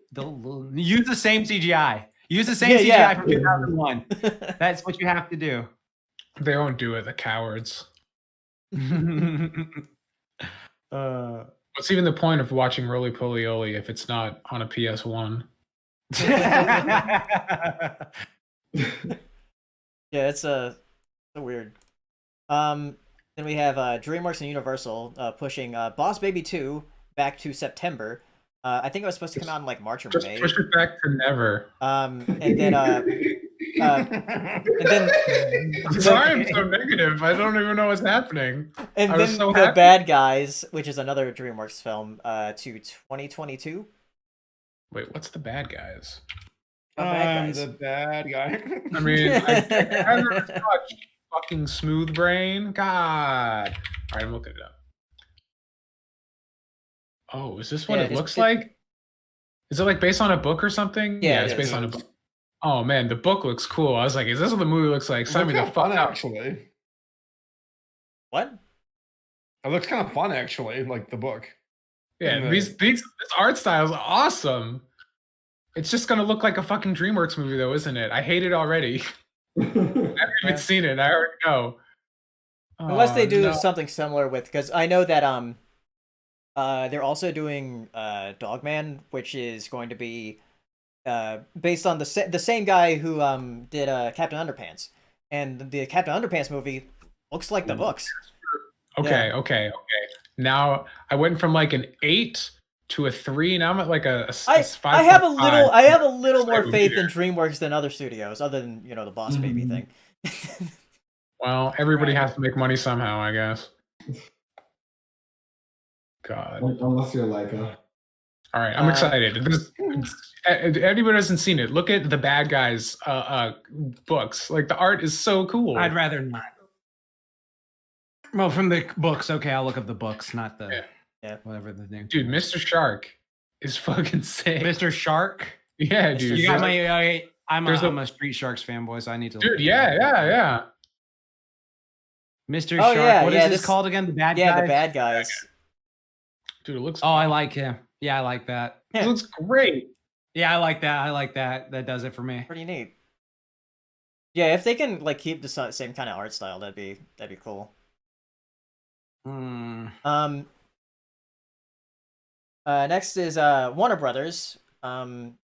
Use the same CGI. Use the same CGI from 2001. That's what you have to do. They won't do it, the cowards. What's even the point of watching Roly Poly Oly if it's not on a PS1? Yeah, it's so weird. Then we have DreamWorks and Universal pushing Boss Baby 2 back to September. I think it was supposed to come out in like March or Just May. push it back to never. And then Sorry, I'm so negative. I don't even know what's happening. And I was then so The happy. Bad Guys, which is another DreamWorks film, to 2022. Wait, what's The Bad Guys? Bad Guys. The bad guy. I mean, I haven't watched fucking Smooth Brain. God. All right, I'm looking it up. Oh, is this what Yeah, it looks like? Is it like based on a book or something? Yeah, it's it based is. on a book. Oh man, the book looks cool. I was like, is this what the movie looks like? Sign me the fuck up. Actually. What? It looks kind of fun, actually, like the book. Yeah, And this art style is awesome. It's just gonna look like a fucking DreamWorks movie, though, isn't it? I hate it already. I haven't even seen it. I already know. Unless they do no. something similar with, because I know that they're also doing Dogman, which is going to be based on the same guy who did Captain Underpants, and the Captain Underpants movie looks like the books. Okay. Now I went from like an 8 to a 3. Now I'm at like a 5. I have a little more faith in DreamWorks than other studios, other than the Boss Baby thing. Well, everybody has to make money somehow, I guess. God. Unless you're like All right, I'm excited. Anybody hasn't seen it, look at The Bad Guys books. Like, the art is so cool. I'd rather not. Well, from the books, okay, I'll look up the books, not the whatever the name. Dude, Mr. Shark is fucking sick. Mr. Shark. Yeah, dude. You got my. I'm a Street Sharks fanboy, so I need to. Dude, yeah. Mr. Shark. Yeah, what is this called again? The Bad Guys. Yeah, The Bad Guys. Dude, it looks. Oh, I like him. Yeah, I like that. It looks great. Yeah, I like that. That does it for me. Pretty neat. Yeah, if they can like keep the same kind of art style, that'd be cool. Next is Warner Brothers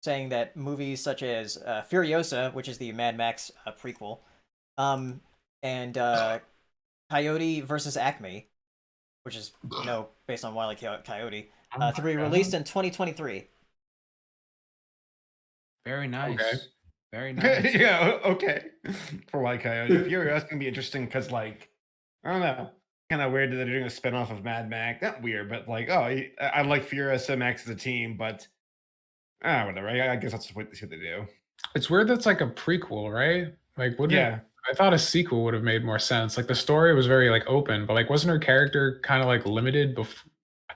saying that movies such as Furiosa, which is the Mad Max prequel, and Coyote versus Acme, which is based on Wile E. Coyote, to be released in 2023. Very nice. Okay. Very nice. Yeah, okay. For Wile E. Coyote. Furiosa gonna be interesting because, like, I don't know. Kind of weird that they're doing a spinoff of Mad Max. Not weird, but like, I like Furiosa Max as a team, but whatever. I guess that's what they do. It's weird that's like a prequel, right? Like, Yeah. I thought a sequel would have made more sense. Like, the story was very like open, but like, wasn't her character kind of like limited?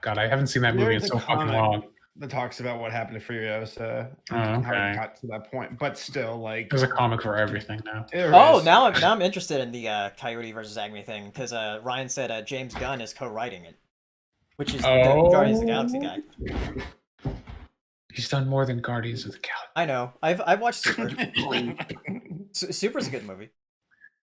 God, I haven't seen that movie in so fucking long. that talks about what happened to Furiosa and how it got to that point. But still, like, there's a comic for everything now. Now I'm interested in the Coyote versus Acme thing because Ryan said James Gunn is co-writing it, which is the Guardians of the Galaxy guy. He's done more than Guardians of the Galaxy. I know. I've watched Super. Super's a good movie.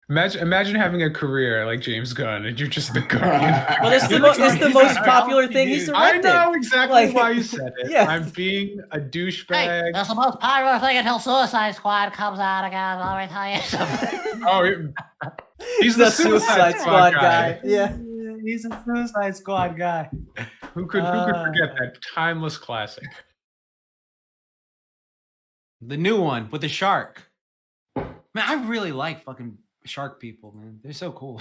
Imagine having a career like James Gunn and you're just the Guardian. Well, it's the most popular thing he's directed. I know exactly why you said it. Yeah. I'm being a douchebag. Hey, that's the most popular thing until Suicide Squad comes out again. Let me tell you something. He's the Suicide Squad guy. Yeah. He's a Suicide Squad guy. Who could forget that timeless classic? The new one with the shark. Man, I really like fucking shark people, man. They're so cool.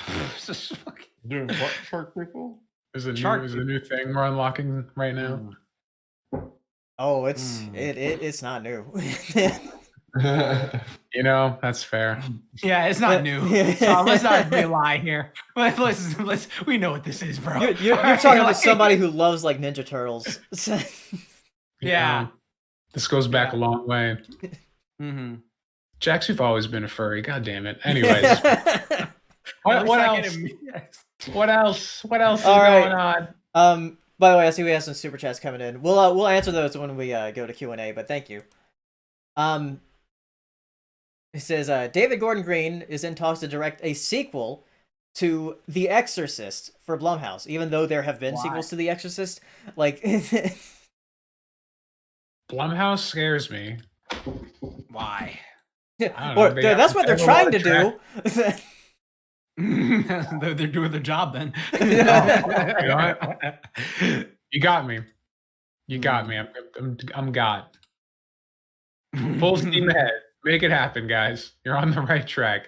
Doing what, shark people? Is a new thing we're unlocking right now. Oh, it's not new. You know, that's fair. Yeah, it's not new. Let's not lie here. Let's we know what this is, bro. You're talking to somebody who loves like Ninja Turtles. Yeah. This goes back a long way. Mm-hmm. Jax, you've always been a furry. God damn it. Anyways. What else? What else is going on? By the way, I see we have some super chats coming in. We'll answer those when we go to Q&A, but thank you. It says David Gordon Green is in talks to direct a sequel to The Exorcist for Blumhouse, even though there have been sequels to The Exorcist. Like Blumhouse scares me. Why? That's what they're trying to do. They're doing their job then. You got me. I'm God. Full steam ahead. Make it happen, guys. You're on the right track.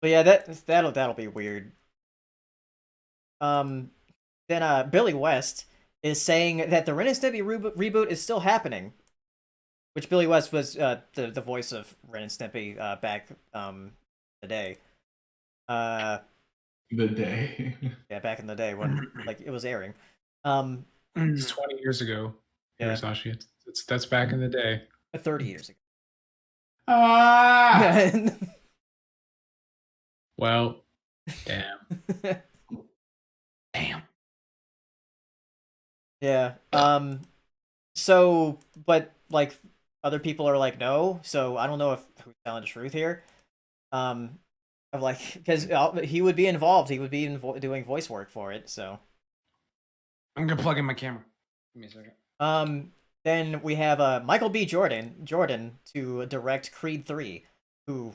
But yeah, that'll be weird. Then Billy West is saying that the Ren and Stimpy reboot is still happening. Which Billy West was the voice of Ren and Stimpy back the day. The day. Yeah, back in the day when like it was airing. It's 20 years ago. Yeah, that's back in the day. 30 years ago. Well, damn. Damn. Yeah. So, but like other people are like no. So I don't know if who's telling the truth here. Of like because he would be involved. He would be doing voice work for it. So I'm gonna plug in my camera. Give me a second. Then we have Michael B. Jordan to direct Creed 3, who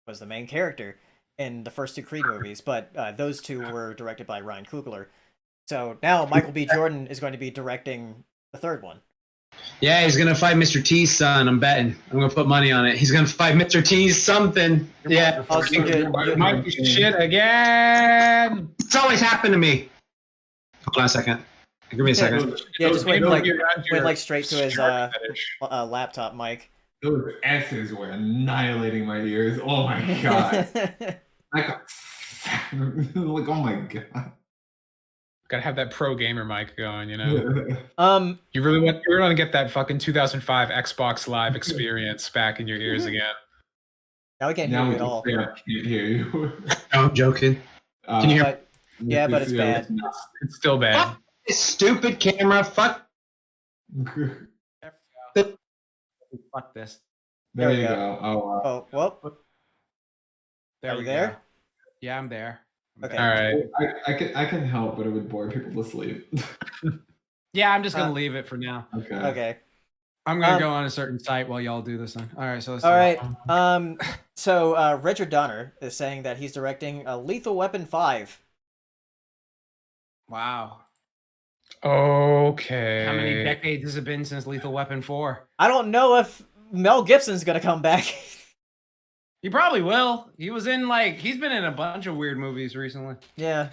was the main character in the first two Creed movies, but those two were directed by Ryan Coogler. So now Michael B. Jordan is going to be directing the third one. Yeah, he's gonna fight Mr. T's son. I'm betting. I'm gonna put money on it. He's gonna fight Mr. T's something. Yeah. Might be shit again. It's always happened to me. Hold on a second. Give me a second. Yeah, just went like straight to his laptop mic. Those S's were annihilating my ears. Oh my god! I got like, oh my god. Gotta have that pro gamer mic going, you know. You really want to get that fucking 2005 Xbox Live experience back in your ears again. Now we can't hear you at all. I can't hear you. No, I'm joking. Can you hear? Yeah, but it's bad. It's still bad. Fuck this stupid camera. Fuck. Fuck this. There you go. Oh wow. Oh well. Are you there? Yeah, I'm there. Okay. All right. I can help, but it would bore people to sleep. Yeah, I'm just gonna leave it for now. Okay. I'm gonna go on a certain site while y'all do this one. All right, so let's So Richard Donner is saying that he's directing Lethal Weapon 5. Wow. Okay. How many decades has it been since Lethal Weapon 4? I don't know if Mel Gibson's gonna come back. He probably will. He was in he's been in a bunch of weird movies recently. Yeah.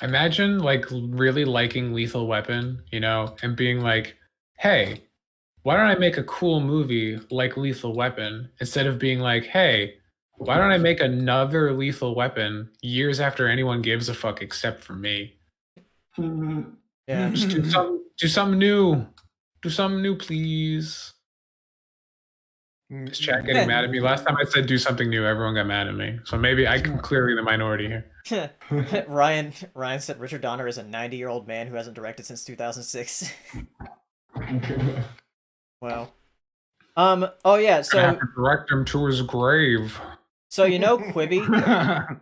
Imagine really liking Lethal Weapon, you know, and being like, hey, why don't I make a cool movie like Lethal Weapon instead of being like, hey, Why don't I make another Lethal Weapon years after anyone gives a fuck except for me? Yeah. Just do something new. Do something new, please. Is chat getting mad at me? Last time I said do something new, everyone got mad at me. So maybe I'm clearly the minority here. Ryan said Richard Donner is a 90-year-old man who hasn't directed since 2006. Wow. Oh yeah. I have So to direct him to his grave. so you know Quibi?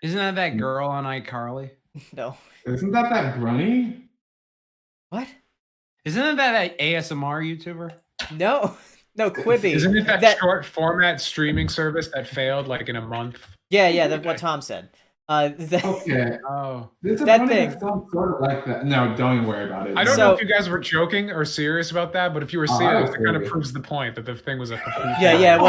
Isn't that girl on iCarly? No. Isn't that Grunny? What? Isn't that ASMR YouTuber? No. No, Quibi. Isn't it that short format streaming service that failed like in a month? Yeah, that's what Tom said. Okay. Oh. There's a That Grunny thing. that sounds sort of like that. No, don't even worry about it. I don't So- know if you guys were joking or serious about that, but if you were I serious, was it kind of serious. proves the point that the thing was a complete Yeah, it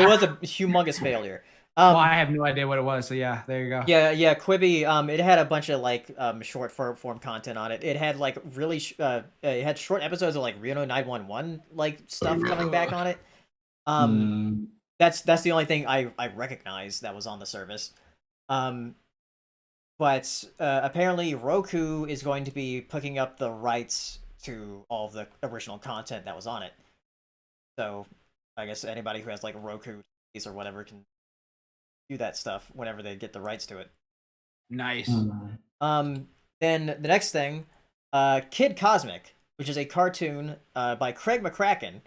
was a humongous failure. Well, I have no idea what it was, so yeah, there you go. Yeah, Quibi. It had a bunch of like short form content on it. It had like really it had short episodes of like Reno 911 like stuff coming back on it. That's the only thing I recognize that was on the service. But apparently Roku is going to be picking up the rights to all of the original content that was on it. So I guess anybody who has like Roku or whatever can do that stuff whenever they get the rights to it. Nice. Then the next thing, Kid Cosmic, which is a cartoon by Craig McCracken,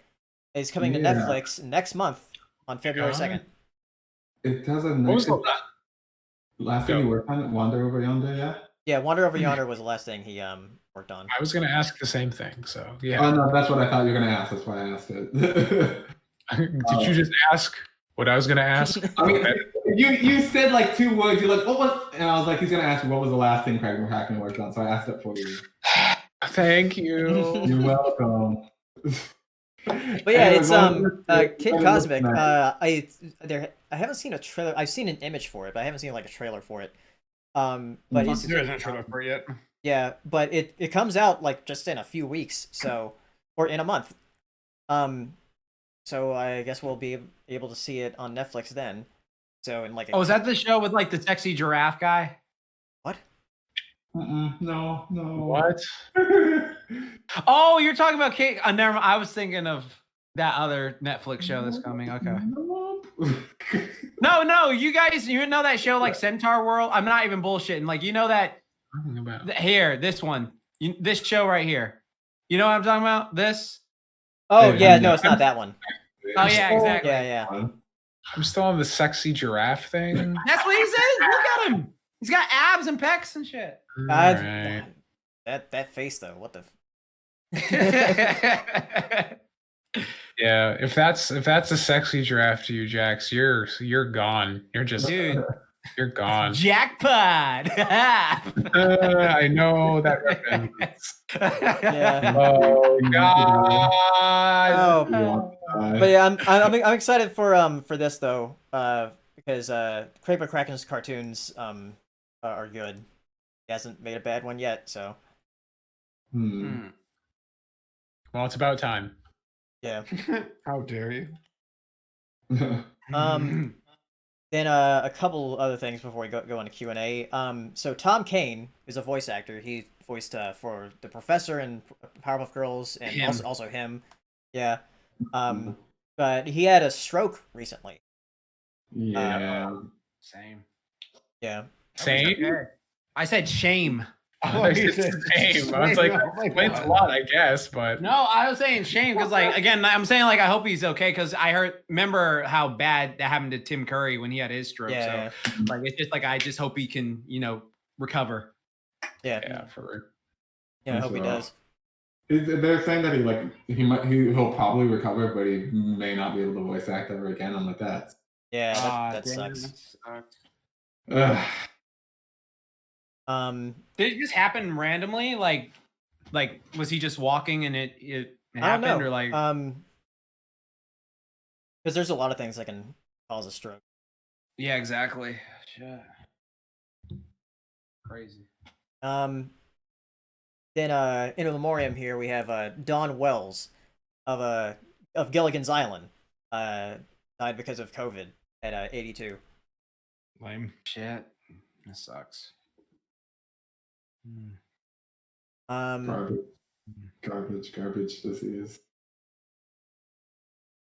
is coming to Netflix next month on February 2nd. It has a What was the last thing you worked on? Wander Over Yonder, yeah? Yeah, Wander Over Yonder was the last thing he worked on. I was going to ask the same thing, so yeah. Oh, no, that's what I thought you were going to ask. That's why I asked it. Did you just ask what I was going to ask? I mean, you said like 2 words. You're like, what was... And I was like, he's going to ask you what was the last thing Craig McCracken worked on. So I asked it for you. Thank you. You're welcome. But yeah, it's Kid Cosmic. I haven't seen a trailer. I've seen an image for it, but I haven't seen like a trailer for it. But it's, There isn't a trailer for it yet. yeah, but it comes out like just in a few weeks, so or in a month. So I guess we'll be able to see it on Netflix then. So in like Oh, is that the show with like the sexy giraffe guy? what? No. What? Oh, you're talking about Kate. Never mind. I was thinking of that other Netflix show that's coming. Okay. No, you guys, you know that show like Centaur World? I'm not even bullshitting. Like, you know that Talking about? here, this one, this show right here. You know what I'm talking about? This? Oh yeah, no, it's not that one. Oh yeah, exactly. Yeah. I'm still on the sexy giraffe thing. That's what he said. Look at him. He's got abs and pecs and shit. Alright. That face though, what the? Yeah, if that's a sexy giraffe to you, Jax, you're gone. You're just Dude, you're gone. jackpot. I know that reference. Yeah. Oh God. Oh, but yeah, I'm excited for this though, because Craig McCracken's cartoons are good. He hasn't made a bad one yet, so Well, it's about time. yeah. How dare you? Then a couple other things before we go into Q&A. So Tom Kane is a voice actor. He voiced for the Professor in Powerpuff Girls and Him. also him. Yeah. But he had a stroke recently. Yeah. Same. Yeah. Same? I said shame. I was like, explains a lot, I guess, but No, I was saying shame because, like, again, I'm saying like I hope he's okay because remember how bad that happened to Tim Curry when he had his stroke. Yeah. So like it's just like I just hope he can recover. Yeah. for real. Yeah, I hope he does. They're saying that he'll probably recover, but he may not be able to voice act ever again. I'm like that. Yeah, that Damn, sucks. Ugh. Did it just happen randomly? Like was he just walking and it I don't happened know. or like? Because there's a lot of things that can cause a stroke. Yeah, exactly. Shit. Crazy. Then in memoriam here we have Don Wells of Gilligan's Island. died because of COVID at 82. Lame. Shit. That sucks. Garbage, garbage disease.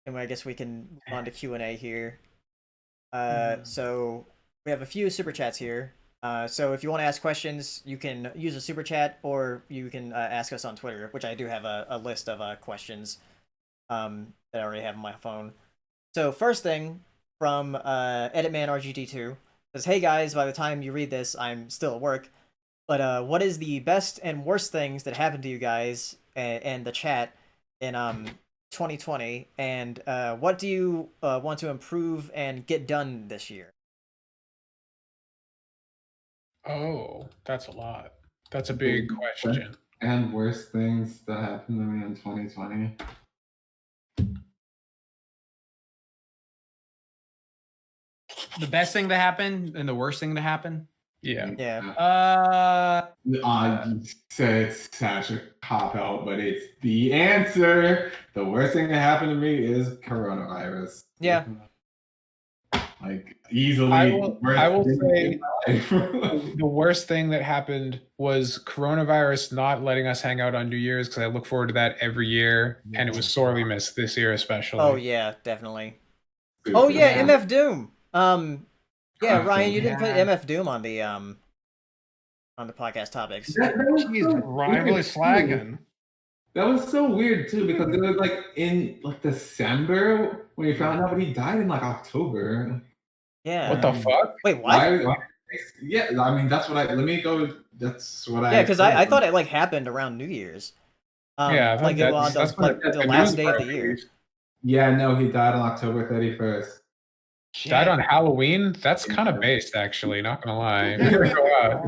And I guess we can move on to Q&A here. Mhm. So we have a few super chats here. So if you want to ask questions, you can use a super chat, or you can ask us on Twitter, which I do have a list of questions that I already have on my phone. So first thing from EditmanRGT2 says, "Hey guys, by the time you read this, I'm still at work. But what is the best and worst things that happened to you guys and the chat in 2020, and what do you want to improve and get done this year?" Oh, that's a lot. That's a big question. And worst things that happened to me in 2020. The best thing to happen and the worst thing to happen. Yeah. Yeah. I'd say it's such a cop out, but it's the answer. The worst thing that happened to me is coronavirus. Yeah. Like easily. I will worst thing say in my life. the worst thing that happened was coronavirus not letting us hang out on New Year's, because I look forward to that every year, and it was sorely missed this year especially. Oh yeah, definitely. Oh yeah, MF Doom. Yeah, Ryan, you didn't put MF Doom on the podcast topics. That was Jeez, so rivalry weird, too. slagging. That was so weird too, because it was like in like December when you found out, but he died in like October. Yeah. What the fuck? Wait, what? Why? Yeah, I mean that's what I. Let me go. That's what I. Yeah, because I thought it like happened around New Year's. Yeah, I thought like that's- on the, that's what like, the the last news day of the part year. is. Yeah, no, he died on October 31st. Died on Halloween? That's kind of based, actually, not gonna lie. If you're gonna go out,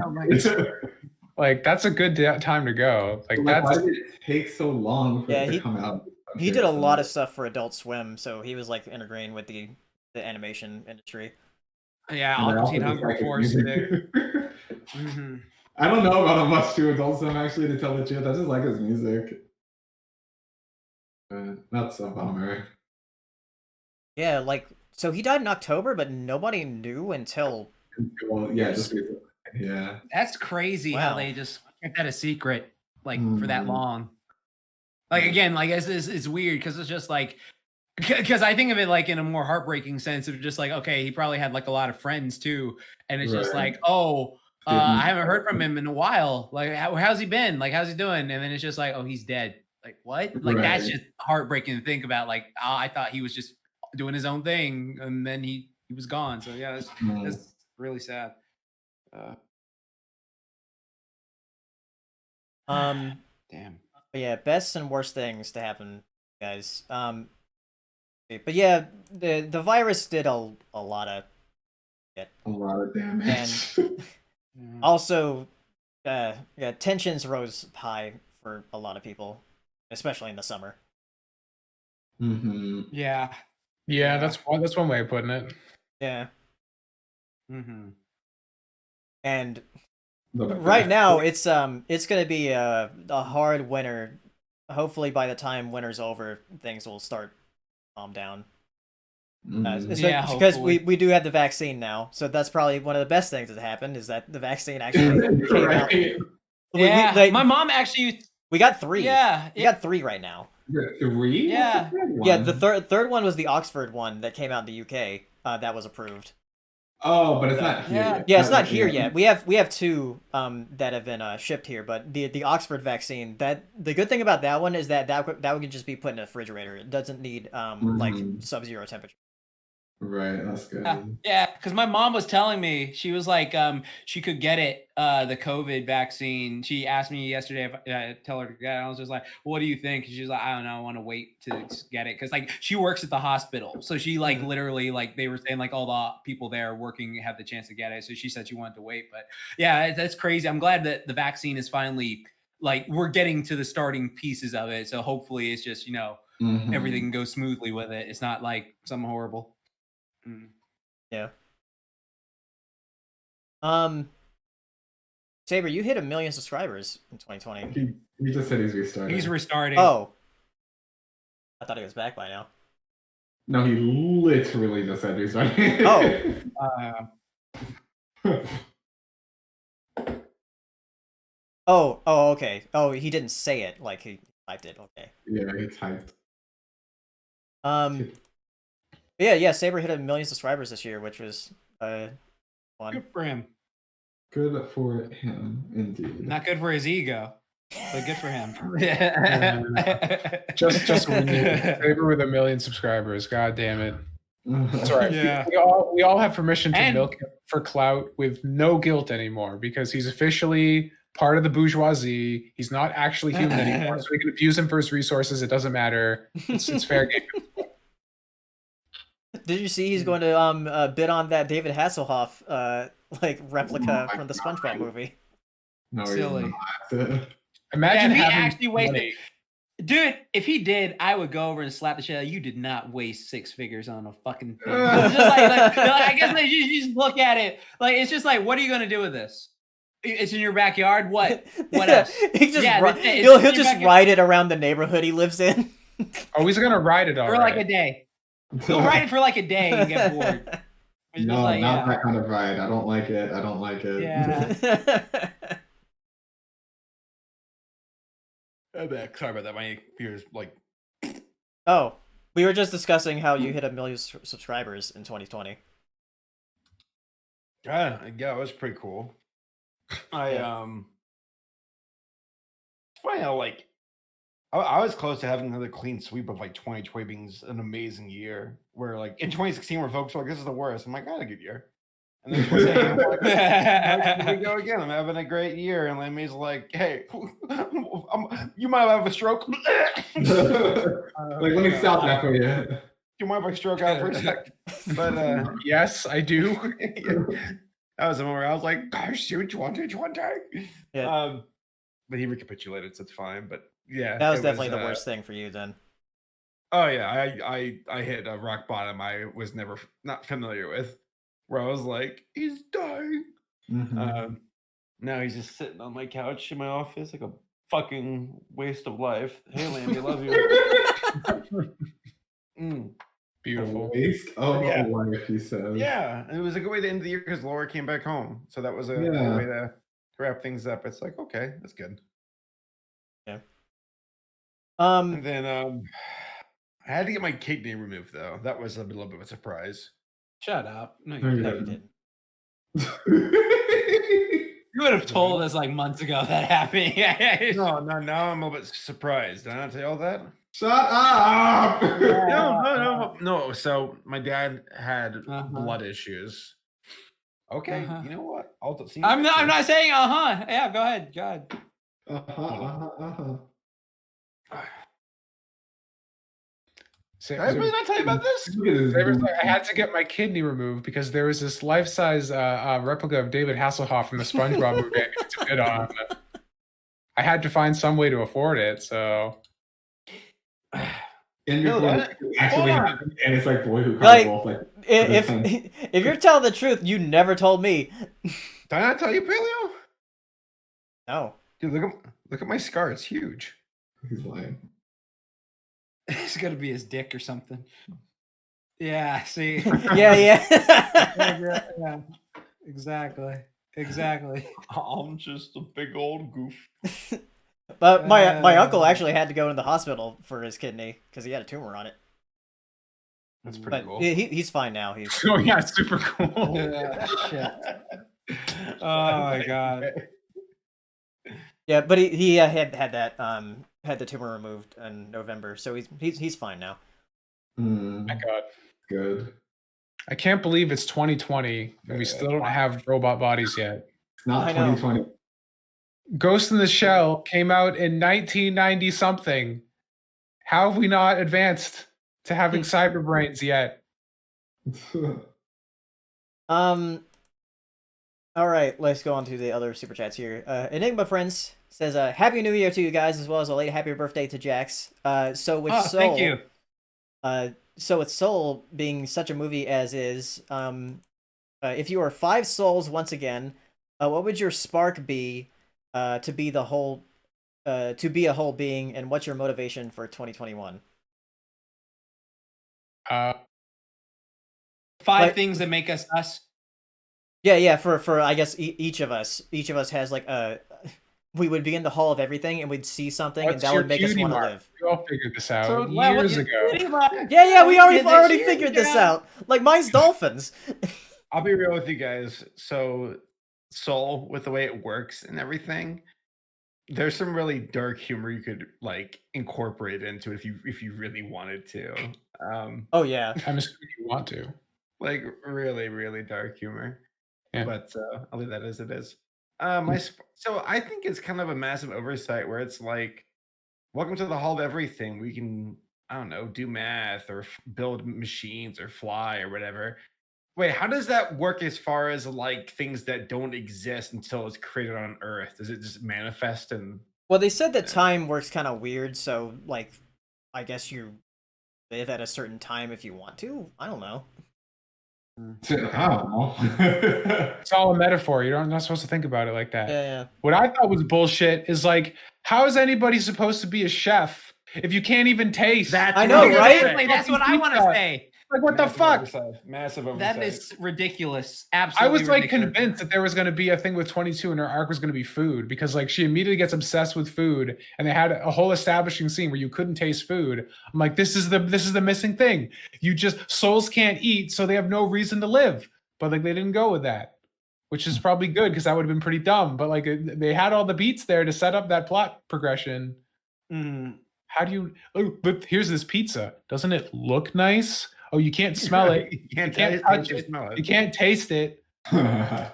like that's a good time to go. Like Like, why that's did it take so long for it to come out? He did a lot of stuff for Adult Swim, so he was like integrating with the animation industry. Yeah, And I Aqua also Teen just Hunger like his Force. music. Mm-hmm. I don't know about him much to Adult Swim, actually, to tell the truth. I just like his music. That's a bummer. Yeah, like so he died in October, but nobody knew until. Well, yeah, just yeah. That's crazy how Wow. they just kept that a secret like for that Mhm. long. Like again, like it's weird because it's just like because I think of it like in a more heartbreaking sense of just like okay, he probably had like a lot of friends too, and it's just Right. like oh. I haven't heard from him in a while. Like, how's he been? Like, how's he doing? And then it's just like, oh, he's dead. Like, what? Like, that's Right. just heartbreaking to think about. Like, I thought he was just doing his own thing, and then he was gone. So yeah, that's really sad. Damn. But yeah, best and worst things to happen, guys. But yeah, the virus did a lot of shit. A lot of damage. And also, yeah, tensions rose high for a lot of people, especially in the summer. Mm-hmm. Yeah. Yeah, that's one way of putting it. Yeah. Mm-hmm. And right now, it's gonna be a hard winter. Hopefully, by the time winter's over, things will start calm down. Yeah, because hopefully. we do have the vaccine now, so that's probably one of the best things that happened is that the vaccine actually came out. Yeah, my mom actually. We got 3. Yeah, we got 3 right now. 3? Yeah. Yeah, the third one was the Oxford one that came out in the UK. That was approved. Oh, but it's not here yet. Yeah, it's not here yet. We have 2 that have been shipped here, but the Oxford vaccine, that the good thing about that one is that one can just be put in a refrigerator. It doesn't need like sub-zero temperature. Right, that's good. Yeah, because my mom was telling me she was like, she could get it, the COVID vaccine. She asked me yesterday if I tell her to get it. I was just like, "What do you think?" And she's like, "I don't know. I want to wait to get it because like she works at the hospital, so she like literally like they were saying like all the people there working have the chance to get it. So she said she wanted to wait, but yeah, that's crazy. I'm glad that the vaccine is finally like we're getting to the starting pieces of it. So hopefully it's just everything goes smoothly with it. It's not like something horrible. Yeah. Saber, you hit 1 million subscribers in 2020. He just said he's restarting. He's restarting. Oh. I thought he was back by now. No, he literally just said he's ready. Oh. Oh, okay. Oh, he didn't say it like he typed it. Okay. Yeah, he typed. Yeah. Saber hit 1 million subscribers this year, which was fun. Good for him. Good for him, indeed. Not good for his ego, but good for him. Just when you Saber with 1 million subscribers. God damn it. That's all right. Yeah. We all have permission to And- milk him for clout with no guilt anymore because he's officially part of the bourgeoisie. He's not actually human anymore, so we can abuse him for his resources. It doesn't matter. It's fair game. Did you see he's going to bid on that David Hasselhoff replica from the SpongeBob movie? No, Silly. Imagine if he having actually wasted, money. dude. If he did, I would go over and slap the shit out. You did not waste 6 figures on a fucking thing. It's just I guess you just look at it like it's just like, what are you gonna do with this? It's in your backyard. What? What else? He just Yeah, ri- it's he'll in your just backyard. ride it around the neighborhood he lives in. Oh, he's gonna ride it all For right. like a day. He'll ride it for like a day and get bored. It's just No, like, not yeah. that kind of ride. I don't like it. I don't like it. Yeah. Sorry about that. My ears like. Oh, we were just discussing how you hit 1 million subscribers in 2020. Yeah, it was pretty cool. It's funny how I was close to having another clean sweep of 2020 being an amazing year. Where in 2016, where folks were like, "This is the worst." I'm like, "I had a good year," and then 2017, I'm like, here we go again. I'm having a great year, and Lammy's like, "Hey, you might have a stroke." Let me stop that for you. You mind if I stroke out for a sec? But Yes, I do. that was the moment where I was like, "Gosh, shoot, 2020." Yeah. But he recapitulated, so it's fine. But yeah, That was it definitely the worst thing for you then. Oh yeah, I hit a rock bottom I was not familiar with, where I was like, "He's dying." Mhm. Now he's just sitting on my couch in my office like a fucking waste of life. Hey, Lamby, love you. Beautiful. Waste of Yeah. a life, he says. Yeah, and it was a good way to end the year because Laura came back home, so that was a good Yeah. way to wrap things up. It's like, okay, that's good. And then I had to get my kidney removed though. That was a little bit of a surprise. Shut up. No, No, you you No, you didn't. didn't. You would have told us like months ago that happened. No, now I'm a little bit surprised. Did I not tell you all that? Shut up! No. So my dad had Uh-huh. blood issues. Okay, Uh-huh. you know what? I'll see. I'm not saying Yeah, go ahead. Did I really not tell you about this? Look at his Saber's like, I had to get my kidney removed because there was this life-size replica of David Hasselhoff from the SpongeBob movie I needed to bid on. I had to find some way to afford it, so And No, you're that- actually hold on. happening, and it's like boy who cried Like, wolf. Like, if you're telling the truth, you never told me. Did I not tell you, Paleo? No. Dude, look at my scar. It's huge. he's lying. It's gonna be his dick or something. Yeah. See. Yeah. Yeah. Exactly. I'm just a big old goof. But my uncle actually had to go to the hospital for his kidney because he had a tumor on it. That's pretty But cool. he's fine now. He's oh yeah, it's super cool. Yeah, shit. Oh my god. yeah, but he had that had the tumor removed in November, so he's fine now. Mm, My God, good. I can't believe it's 2020 and we still don't have robot bodies yet. It's not I know. 2020. Ghost in the Shell came out in 1990 something. How have we not advanced to having cyber brains yet? All right, let's go on to the other super chats here. Enigma Prince says, "Happy New Year to you guys, as well as a late happy birthday to Jax." So with Soul, Thank you. So with Soul being such a movie as is, if you were 5 souls once again, what would your spark be to be a whole being, and what's your motivation for 2021? Uh, 5 Like- things that make us us. Yeah. For I guess each of us has like a. We would be in the Hall of Everything, and we'd see something, and what's that your would make us cutie want to mark? live. We all figured this out So, years ago. Yeah, we already did this already years figured this ago. out. Like mine's dolphins. I'll be real with you guys. So, Soul, with the way it works and everything, there's some really dark humor you could like incorporate into it if you really wanted to. Oh yeah. I'm assuming you want to. Like really, really dark humor. Yeah. But I'll leave that as it is. So I think it's kind of a massive oversight where it's like, welcome to the Hall of Everything. We can, I don't know, do math or build machines or fly or whatever. Wait, how does that work as far as like things that don't exist until it's created on Earth? Does it just manifest and? Well, they said that time works kind of weird, so like, I guess you live at a certain time if you want to. I don't know. I don't know. It's all a metaphor. You're not supposed to think about it like that. Yeah. What I thought was bullshit is like, how is anybody supposed to be a chef if you can't even taste? I know, right? Exactly, that's what I want to say. Like, what the fuck? Massive oversight. That is ridiculous. I Absolutely. was like ridiculous. convinced that there was going to be a thing with 22 and her arc was going to be food because like she immediately gets obsessed with food and they had a whole establishing scene where you couldn't taste food. I'm like, this is the missing thing. You just souls can't eat, so they have no reason to live. But like they didn't go with that, which is probably good because that would have been pretty dumb. But like they had all the beats there to set up that plot progression. How do you? Oh, but here's this pizza. Doesn't it look nice? Oh, you can't smell it. You can't touch it. smell You can't taste it. Yeah,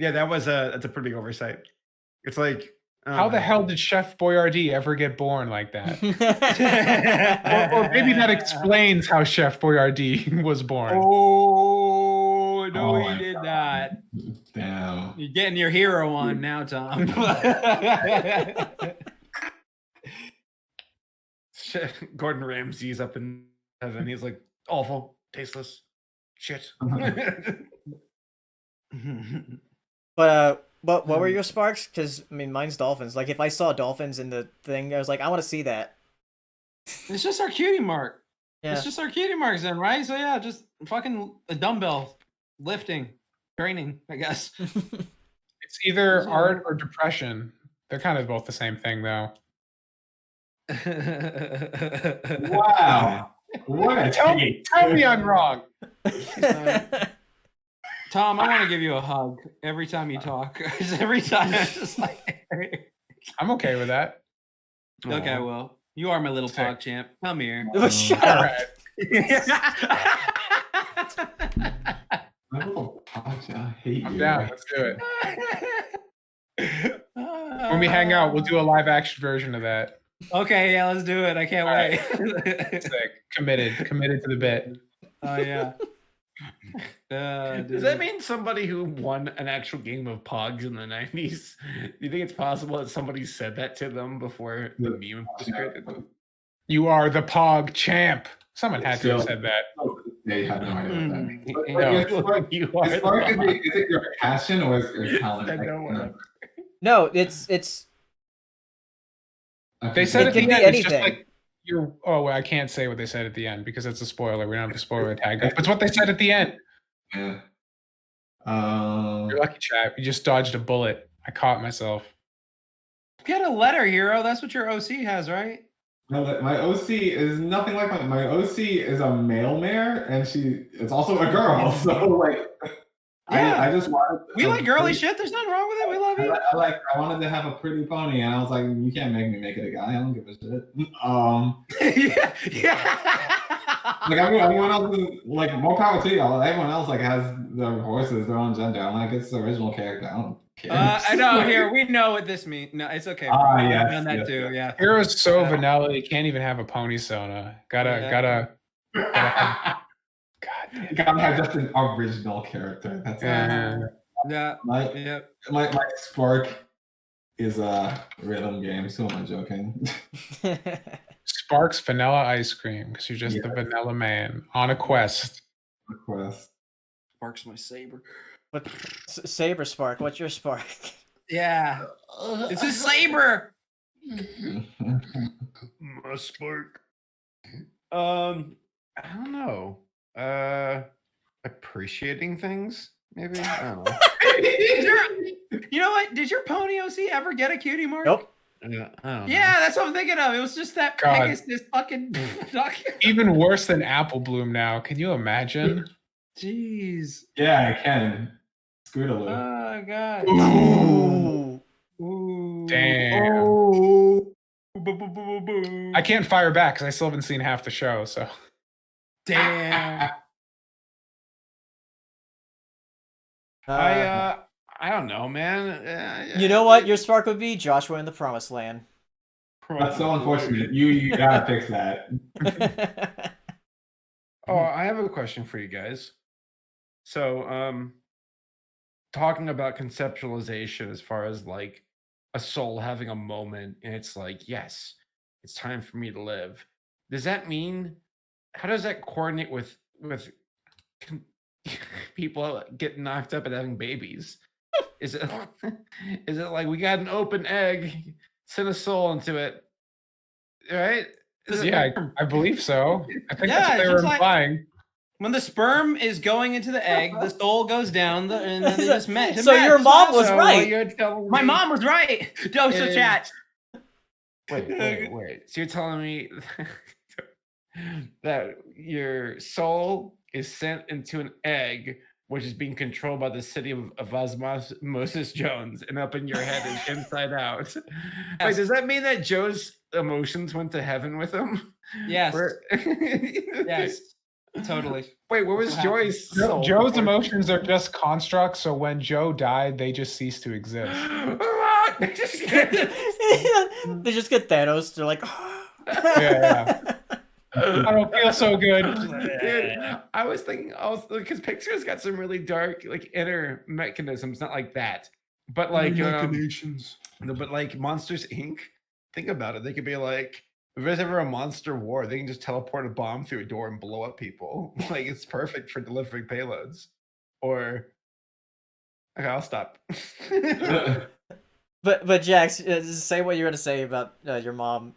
that's a pretty oversight. It's like How the hell did Chef Boyardee ever get born like that? or maybe that explains how Chef Boyardee was born. Oh no, Oh he my did God. not. Damn. You're getting your hero on now, Tom. Gordon Ramsay's up in heaven. He's like awful, tasteless, shit. But what were your sparks? Because I mean, mine's dolphins. Like if I saw dolphins in the thing, I was like, I want to see that. It's just our cutie mark. Yeah. It's just our cutie marks then, right? So yeah, just fucking a dumbbell lifting, training, I guess. It's either art or depression. They're kind of both the same thing, though. Wow. What a Tell take. me I'm wrong. Tom, I want to give you a hug every time you talk. 'Cause every time I'm just like, I'm okay with that. okay, well, you are my little Sick. pog champ. Come here. Shut All up. right. I hate I'm you. down. Let's do it. When we hang out, we'll do a live action version of that. Okay, yeah, let's do it. I can't All wait. Sick. Committed to the bit. Oh yeah. Does that mean somebody who won an actual game of Pogs in the 90s? Do you think it's possible that somebody said that to them before the meme was created? You are the Pog champ. Someone had to have said that. They have no idea what that means. But, No. your spark, You your are spark the is it your passion or is it your talent? I know what- No, it's They said It at the can end, be it's just anything. like you're. Oh, well, I can't say what they said at the end because it's a spoiler. We don't have to spoil the tag. But it's what they said at the end. Yeah. You're lucky, chat. You just dodged a bullet. I caught myself. Get a letter, hero. That's what your OC has, right? No, my OC is nothing like my OC is a male mare, and it's also a girl. So like, Yeah. I just wanted. We like girly shit. There's nothing wrong with it. We love you. I wanted to have a pretty pony, and I was like, you can't make me make it a guy. I don't give a shit. yeah. Like everyone else is like more power to y'all. Everyone else like has their voices, their own gender. I'm like, it's the original character. I don't care. I know. Here, we know what this means. No, it's okay. Bro. Yes, I've done that yes, too. Yeah. Hero's so vanilla. You can't even have a pony Sona. Gotta. God damn. You gotta have just an original character. That's Yeah. Yeah. my Yep. my spark is a rhythm games. Who am I joking? Sparks vanilla ice cream because you're just the vanilla man on a quest. Request. Sparks my saber. what saber spark. What's your spark? Yeah. It's a saber. My spark. How I don't know. Appreciating things, maybe. I don't know. You know what? Did your pony OC ever get a cutie mark? Nope. Yeah, I don't know. Yeah, that's what I'm thinking of. It was just that God. Pegasus fucking duck. Even worse than Apple Bloom now. Can you imagine? Jeez. Yeah, I can. Scootaloo. Oh god. Ooh. Ooh. Damn. Oh. I can't fire back because I still haven't seen half the show. So Damn. I don't know, man. You know what your spark would be? Joshua in the Promised Land. That's so unfortunate. You gotta fix that. Oh, I have a question for you guys. So, talking about conceptualization as far as like a soul having a moment, and it's like, yes, it's time for me to live. Does that mean? How does that coordinate with people getting knocked up and having babies? Is it is it like we got an open egg, send a soul into it, right? Is it yeah, like- I believe so. I think Yeah, that's what it's they were just like- implying. When the sperm is going into the egg, the soul goes down, and then they just met. So your mom was So right. you're telling My me- mom was right. No, so is- chat. Wait. So you're telling me that your soul is sent into an egg, which is being controlled by the city of Osmosis Jones, and up in your head is inside out. Wait, Yes. does that mean that Joe's emotions went to heaven with him? Yes. Where- Yes. Totally. Wait, where was That's what Joy's soul? Joe's before- emotions are just constructs, so when Joe died, they just ceased to exist. They just get Thanos. They're like, Yeah. I don't feel so good. Dude, I was thinking also because Pixar's got some really dark like inner mechanisms, not like that, but like but like Monsters Inc. Think about it. They could be like, if there's ever a monster war, they can just teleport a bomb through a door and blow up people. Like it's perfect for delivering payloads. Or okay, I'll stop. but Jax, say what you're gonna say about your mom.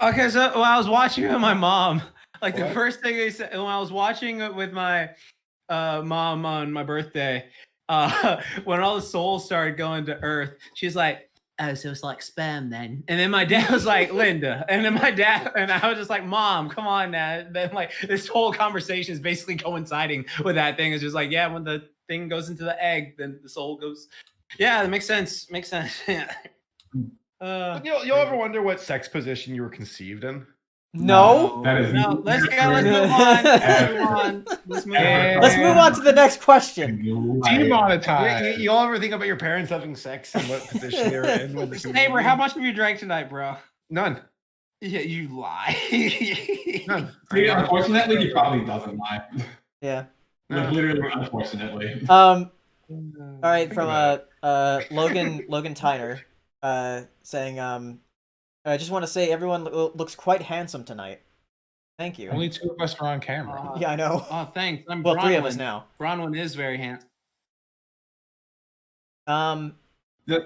Okay, so when I was watching with my mom, like the What? first thing they said when I was watching it with my mom on my birthday, when all the souls started going to Earth, she's like, "Oh, so it's like sperm then?" And then my dad was like, "Linda," and then my dad and I was just like, "Mom, come on now." And then like this whole conversation is basically coinciding with that thing. It's just like, yeah, when the thing goes into the egg, then the soul goes. Yeah, that makes sense. Makes sense. Yeah. But you'll ever wonder what sex position you were conceived in? No. That is No, let's move on. Let's move on. Let's move on to the next question. Demonetized. You'll ever think about your parents having sex and what position they were in? With the Neighbor, how much have you drank tonight, bro? None. Yeah, you lie. None. See, unfortunately, he probably doesn't lie. Yeah. Like, literally, unfortunately. All right, from Logan Tyner, saying I just want to say everyone looks quite handsome tonight. Thank you. Only two of us are on camera. Yeah, I know. Oh, thanks. I'm Well, Bronwyn. 3 of us now. Bronwyn is very handsome. You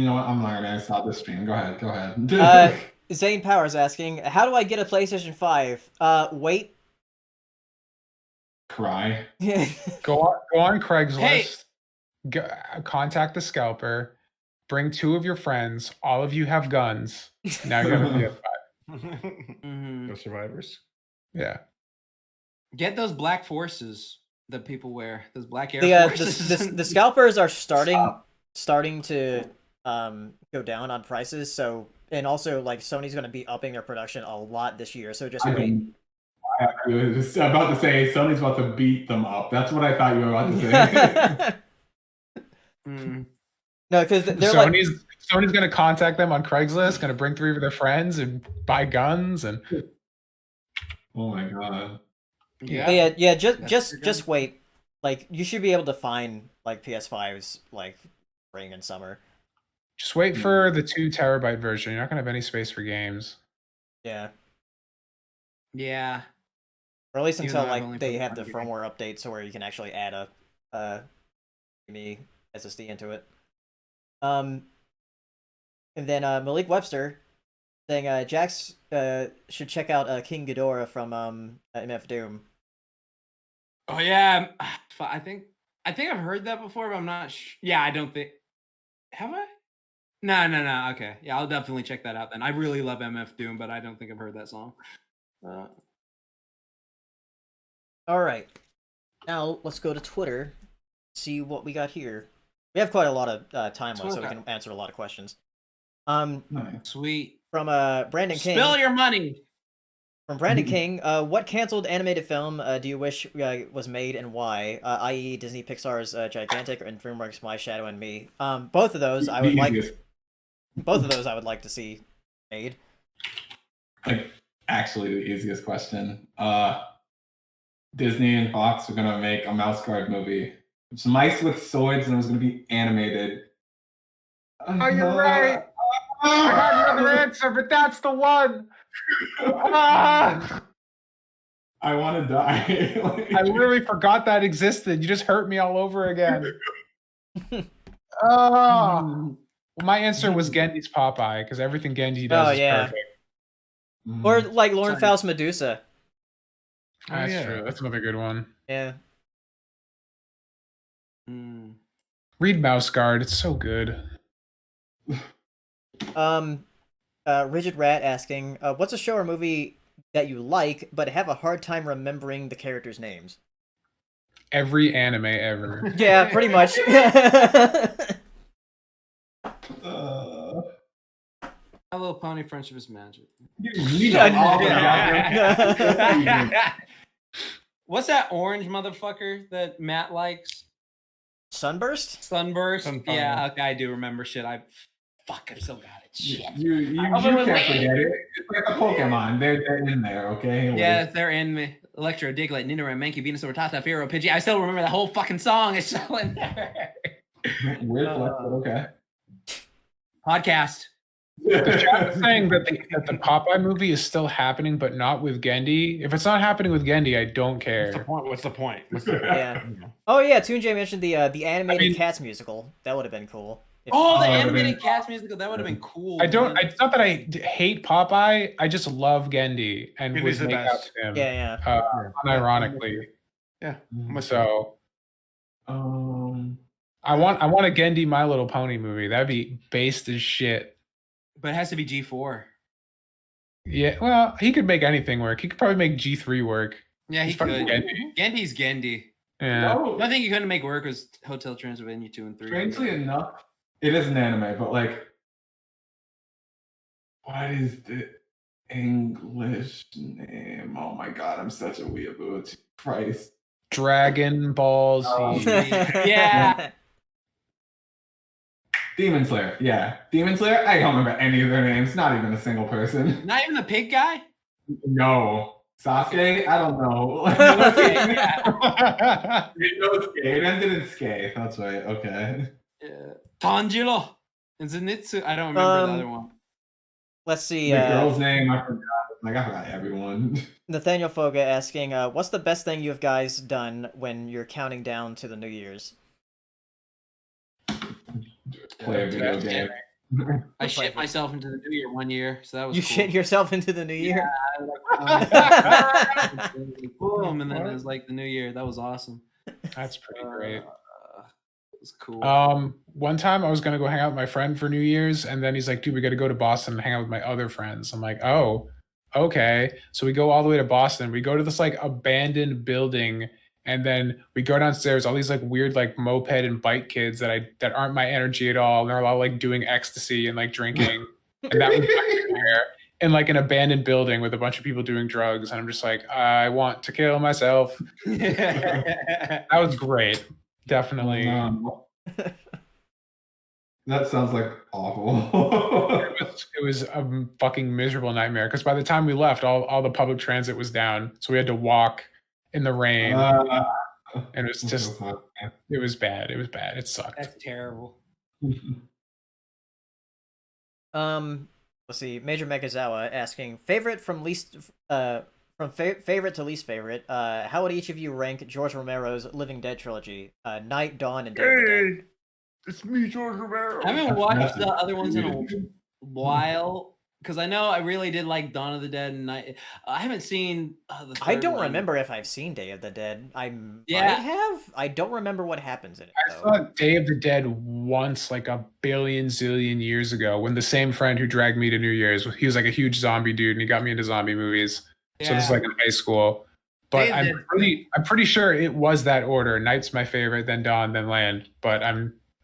know what? I'm not gonna stop this stream. Go ahead. Zane Powers asking, how do I get a PlayStation 5? Wait. Cry. Go on Craigslist. Hey. Contact the scalper. Bring 2 of your friends. All of you have guns. Now you have a PS5. Mhm. No survivors. Yeah. Get those black forces that people wear. Those black air forces. The scalpers are starting to go down on prices. So, and also like Sony's going to be upping their production a lot this year. So just wait. I was about to say Sony's about to beat them up. That's what I thought you were about to say. Mm. No, because they're Sony's gonna contact them on Craigslist, gonna bring 3 of their friends and buy guns and Oh my god. yeah. Just wait. Like you should be able to find like PS5s like spring and summer. just wait for the 2 terabyte version. You're not gonna have any space for games. Yeah, Yeah. or at least Even until though I've like only they played have the one game. firmware update, so where you can actually add a me SSD into it. And then Malik Webster saying Jax should check out King Ghidorah from MF Doom. Oh yeah, I think I've heard that before, but I'm not sure. Yeah, I don't think. Have I? No. Okay, yeah, I'll definitely check that out then. I really love MF Doom, but I don't think I've heard that song. All right, now let's go to Twitter, see what we got here. We have quite a lot of time left, so we can answer a lot of questions. Sweet. From Brandon King. Spill your money. From Brandon King, what canceled animated film do you wish was made and why? I.e., Disney Pixar's Gigantic and DreamWorks' My Shadow and Me. Both of those I would like. Both of those I would like to see made. Like, actually, the easiest question. Disney and Fox are gonna make a mouse guard movie. It's mice with swords, and it was gonna be animated. Oh, you're right. I had another answer, but that's the one. I want to die. I literally forgot that existed. You just hurt me all over again. Oh. Well, my answer was Gendy's Popeye, because everything Gendy does is perfect. Or like Lauren Faust Medusa. That's true. That's another good one. Yeah. Read Mouse Guard. It's so good. Rigid Rat asking, what's a show or movie that you like but have a hard time remembering the characters' names? Every anime ever. Yeah, pretty much. My Little Pony Friendship is Magic. What's that orange motherfucker that Matt likes? Sunburst? Sunburst? Yeah, okay, I do remember shit. I'm so bad at shit. You can't forget it. It's like a Pokemon. They're in there, okay? Yeah, they're in me. Electro, Diglett, Nidoran, Mankey, Venusaur, Rattata, Fearow, Pidgey. I still remember the whole fucking song. It's still in there. Weird flex, but okay. Podcast. The chat is saying that the Popeye movie is still happening, but not with Gendy. If it's not happening with Gendy, I don't care. What's the point? Yeah. Oh yeah, Toon J mentioned the animated Cats musical. That would have been cool. The animated Cats musical. That would have been cool. It's not that I hate Popeye. I just love Gendy and would make out to him. Yeah. Unironically. Yeah. So. I want a Gendy My Little Pony movie. That'd be based as shit. But it has to be G4. Yeah, well, he could make anything work. He could probably make G3 work. Yeah, he could. Gendy's Gendy. Yeah. Nothing you couldn't make work was Hotel Transylvania 2 and 3. Strangely enough, it is an anime, but like, what is the English name? Oh my god, I'm such a weeaboo. Christ. Dragon Ball Z. Yeah. Demon Slayer, yeah. Demon Slayer? I don't remember any of their names. Not even a single person. Not even the pig guy? No. Sasuke? I don't know. It ended in Skate. That's right. Okay. Yeah. Tanjiro and Zenitsu. I don't remember the other one. Let's see. The girl's name, I forgot. Like, I forgot everyone. Nathaniel Foga asking, what's the best thing you have guys done when you're counting down to the New Year's? Play a video game. I shit myself into the New Year one year, so that was cool. Shit yourself into the New Year? Yeah, boom, and then it was like the New Year. That was awesome. That's pretty great. It was cool. One time I was gonna go hang out with my friend for New Year's, and then he's like, dude, we gotta go to Boston and hang out with my other friends. I'm like, oh, okay. So we go all the way to Boston. We go to this like abandoned building. And then we go downstairs, all these like weird like moped and bike kids that aren't my energy at all. And they're all like doing ecstasy and like drinking. And that was in like an abandoned building with a bunch of people doing drugs. And I'm just like, I want to kill myself. That was great. Definitely. That sounds like awful. It was a fucking miserable nightmare. Because by the time we left, all the public transit was down. So we had to walk in the rain, and it was just, it was bad. It was bad. It sucked. That's terrible. Let's see. Major Megazawa asking, favorite from least, favorite to least favorite. How would each of you rank George Romero's Living Dead trilogy? Night, Dawn, and Day of the Dead. It's me, George Romero. I haven't watched the other ones in a while, because I know I really did like Dawn of the Dead, and I haven't seen the I third don't one. remember if I've seen Day of the Dead. I might Yeah. have. I don't remember what happens in it. I saw Day of the Dead once, like a billion zillion years ago, when the same friend who dragged me to New Year's, he was like a huge zombie dude, and he got me into zombie movies. So this is like in high school. But I'm pretty sure it was that order. Night's my favorite, then Dawn, then Land. But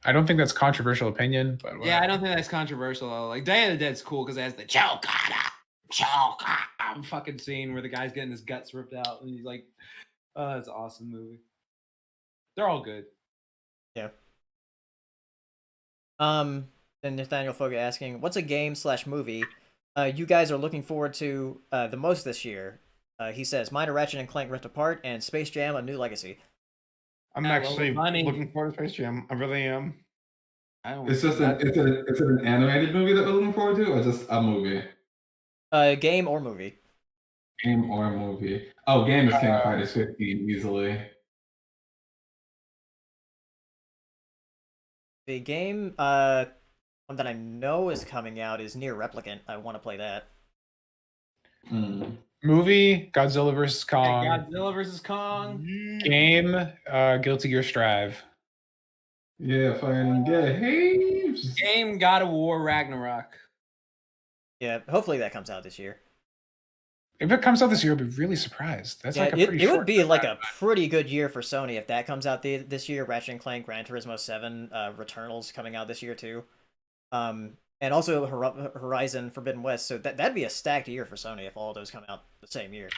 I don't think that's controversial opinion. But yeah, I don't think that's controversial. Like Day of the Dead's cool because it has the choke fucking scene where the guy's getting his guts ripped out, and he's like, "Oh, that's an awesome movie." They're all good. Yeah. Then Nathaniel Foga asking, "What's a game/movie you guys are looking forward to the most this year?" He says, "Mine are Ratchet and Clank Rift Apart and Space Jam: A New Legacy." I'm actually looking forward to Space Jam. I really am. It's just it's an animated movie that we're looking forward to, or just a movie? Game or movie? Game or movie? Oh, game is King of Fighters 15 easily. The game one that I know is coming out is Nier Replicant. I want to play that. Movie, Godzilla vs. Kong. Yeah, Godzilla vs. Kong. Game, Guilty Gear Strive. Yeah, fighting games. Game, God of War, Ragnarok. Yeah, hopefully that comes out this year. If it comes out this year, I'll be really surprised. That's like a pretty it would be like a pretty good year for Sony if that comes out this year. Ratchet and Clank, Gran Turismo 7, Returnal's coming out this year too. And also Horizon Forbidden West. So that'd be a stacked year for Sony if all of those come out the same year.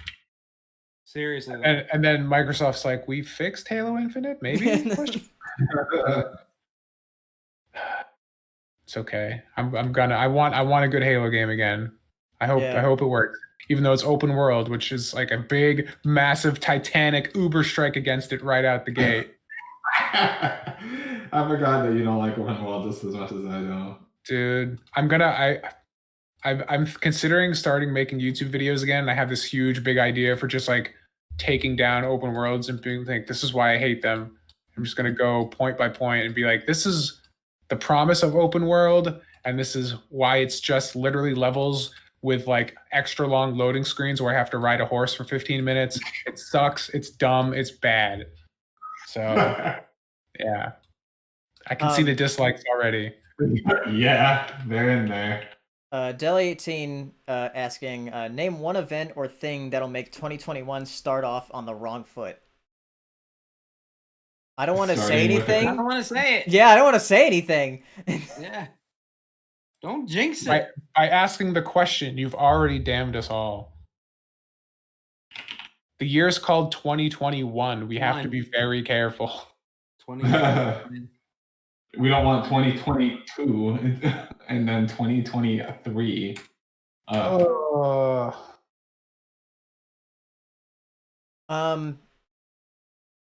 Seriously. And then Microsoft's like, we fixed Halo Infinite? Maybe? It's okay. I want a good Halo game again. I hope it works. Even though it's open world, which is like a big, massive, titanic Uber strike against it right out the gate. I forgot that you don't like open world just as much as I do. Dude, I'm considering starting making YouTube videos again. I have this huge, big idea for just like taking down open worlds and being like, this is why I hate them. I'm just gonna go point by point and be like, this is the promise of open world, and this is why it's just literally levels with like extra long loading screens where I have to ride a horse for 15 minutes. It sucks. It's dumb. It's bad. So yeah, I can see the dislikes already. Yeah, they're in there. Deli18 asking, name one event or thing that'll make 2021 start off on the wrong foot. I don't want to say anything. I don't want to say it. Yeah, I don't want to say anything. Yeah. Don't jinx it. By asking the question, you've already damned us all. The year's called 2021. We have to be very careful. 2021. We don't want 2022 and then 2023.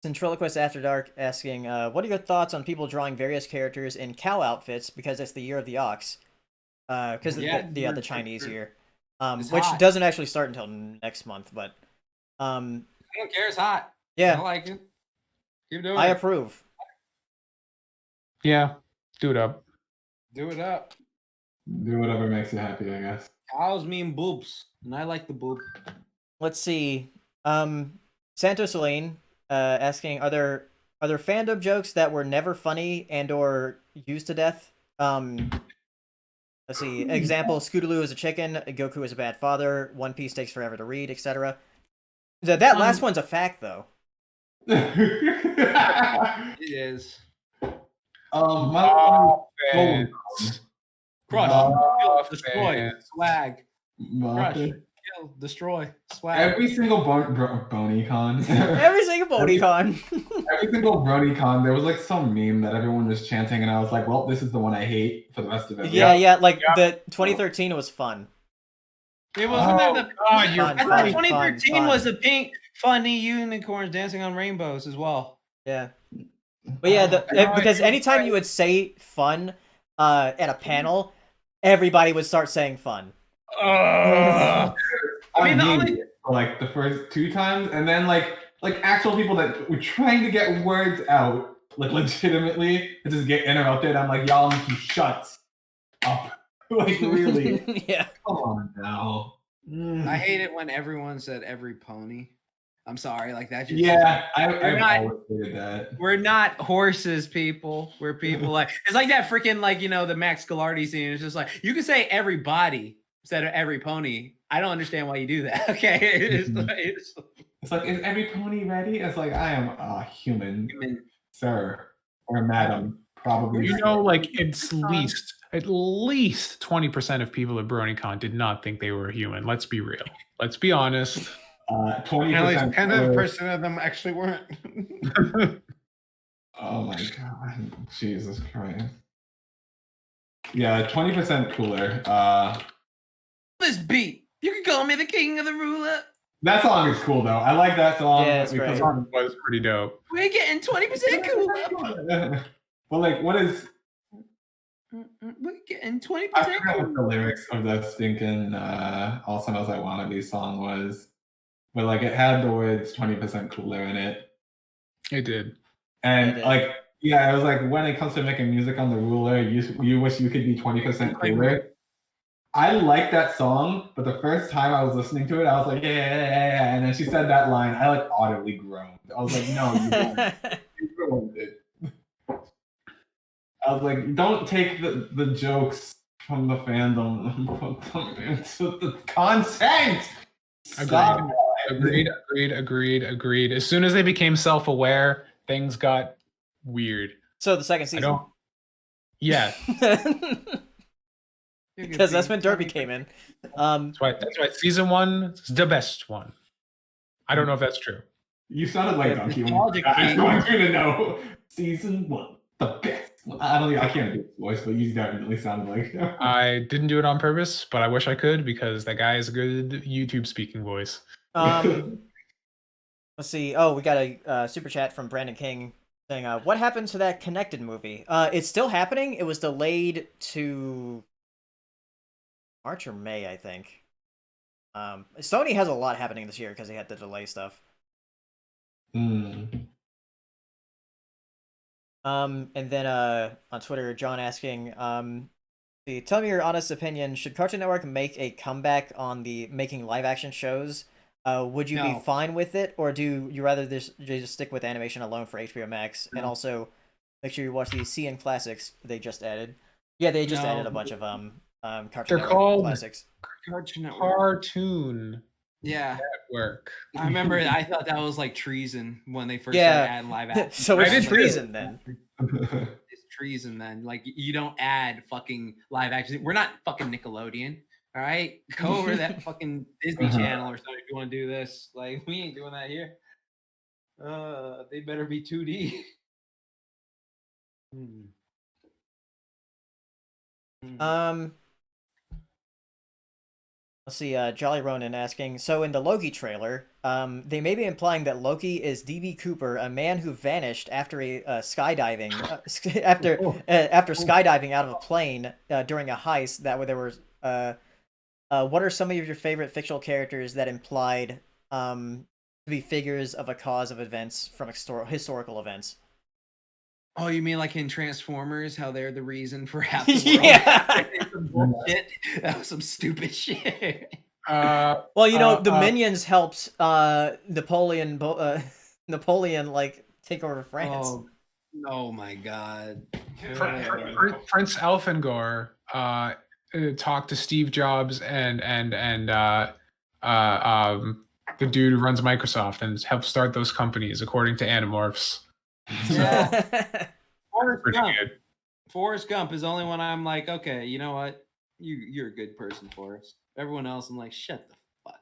Ventriloquist After Dark asking, what are your thoughts on people drawing various characters in cow outfits because it's the year of the ox? Because the Chinese year, which doesn't actually start until next month, but I don't care. It's hot. Yeah, I like it. Keep doing it. I approve. Yeah, do it up. Do it up. Do whatever makes you happy, I guess. Cows mean boobs, and I like the boob. Let's see. Santos Celine asking, are there fandom jokes that were never funny and or used to death? Let's see. Example: Scootaloo is a chicken. Goku is a bad father. One Piece takes forever to read, etc. That last one's a fact, though. It is. Crush, kill, destroy, swag. Crush, kill, destroy, swag. Every single BronyCon. Every single BronyCon. Every single BronyCon, there was like some meme that everyone was chanting, and I was like, well, this is the one I hate for the rest of it. Yeah, like the 2013 was fun. It wasn't that I thought 2013 was the pink, funny unicorns dancing on rainbows as well. Yeah. But yeah, because anytime you would say fun at a panel, everybody would start saying fun. I mean, like the first 2 times, and then like actual people that were trying to get words out, like legitimately, to just get interrupted. I'm like, y'all need to shut up. Like really? Yeah. Come on now. I hate it when everyone said every pony. I'm sorry, like that just Yeah, We're I've not- always hated that. we're not horses, people. We're people like it's like that freaking like the Max Galardi scene. It's just like you can say everybody instead of every pony. I don't understand why you do that. Okay, It's like, is every pony ready? It's like, I am a human, sir or madam, probably. You know, like it's at least 20% of people at BronyCon did not think they were human. Let's be real. Let's be honest. 20%. At least 10% of them actually weren't. Oh my god, Jesus Christ. Yeah, 20% cooler. this beat. You can call me the king of the ruler. That song is cool though. I like that song. Yeah, it's because great. Song was pretty dope. We're getting 20% cooler. But like, what is? We're getting 20% I forgot cooler. what the lyrics of the stinking "All Smells Like Wannabe" song was, but like it had the words 20% cooler in it, It did. and It did. like yeah, it was like when it comes to making music on the ruler, you wish you could be 20% cooler. I like that song, but the first time I was listening to it, I was like, yeah. And then she said that line, I like audibly groaned. I was like, no, you don't. You ruined it. I was like, don't take the jokes from the fandom and put them into the content. Stop. Agreed. As soon as they became self-aware, things got weird. So the second I season. don't. Yeah, Because that's when Derby came in. that's right. Season 1 is the best one. I don't know if that's true. You sounded like Donkey Kong. Logic I beat. want you to know. Season 1, the best. I can't do his voice, but you definitely sounded like him. I didn't do it on purpose, but I wish I could because that guy is a good YouTube speaking voice. Let's see. Oh, we got a super chat from Brandon King saying, "What happened to that Connected movie? It's still happening. It was delayed to March or May, I think. Sony has a lot happening this year because they had to delay stuff. Mm. And then on Twitter, John asking, tell me your honest opinion. Should Cartoon Network make a comeback on the making live action shows? Would you be No. fine with it, or do you rather just stick with animation alone for HBO Max? And also, make sure you watch the CN Classics they just added. Yeah, they just added a bunch of Cartoon They're Network called classics. Cartoon Network. Cartoon Yeah. Network. I remember I thought that was like treason when they first Yeah. started adding live action. So I it's did too. treason then. It's treason then. Like you don't add fucking live action. We're not fucking Nickelodeon. All right, go over that fucking Disney Channel or something if you want to do this. Like we ain't doing that here. They better be 2D. Let's see, Jolly Ronin asking, so in the Loki trailer, they may be implying that Loki is D.B. Cooper, a man who vanished after skydiving, after skydiving out of a plane during a heist. That way there was, what are some of your favorite fictional characters that implied to be figures of a cause of events from historical events? Oh, you mean like in Transformers, how they're the reason for half the world? Yeah. Some bullshit. That was some stupid shit. Well, the minions helped Napoleon like take over France. Oh my god. Prince Elfangor talked to Steve Jobs and the dude who runs Microsoft and helped start those companies, according to Animorphs. Yeah. Pretty good. Forrest Gump is the only one I'm like, okay, you know what? You're a good person, Forrest. Everyone else, I'm like, shut the fuck.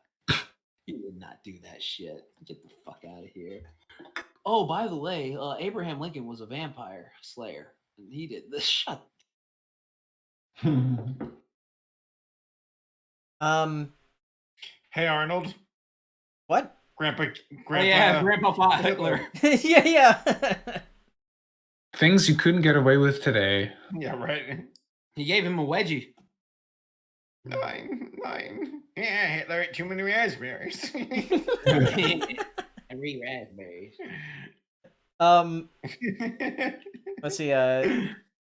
You did not do that shit. Get the fuck out of here. Oh, by the way, Abraham Lincoln was a vampire slayer, and he did this. Shut. Hey Arnold, What? Grandpa. Oh, yeah, Grandpa Hitler. yeah. Things you couldn't get away with today. Yeah, right. He gave him a wedgie. 9. Yeah, Hitler ate too many raspberries. Every raspberries. Let's see.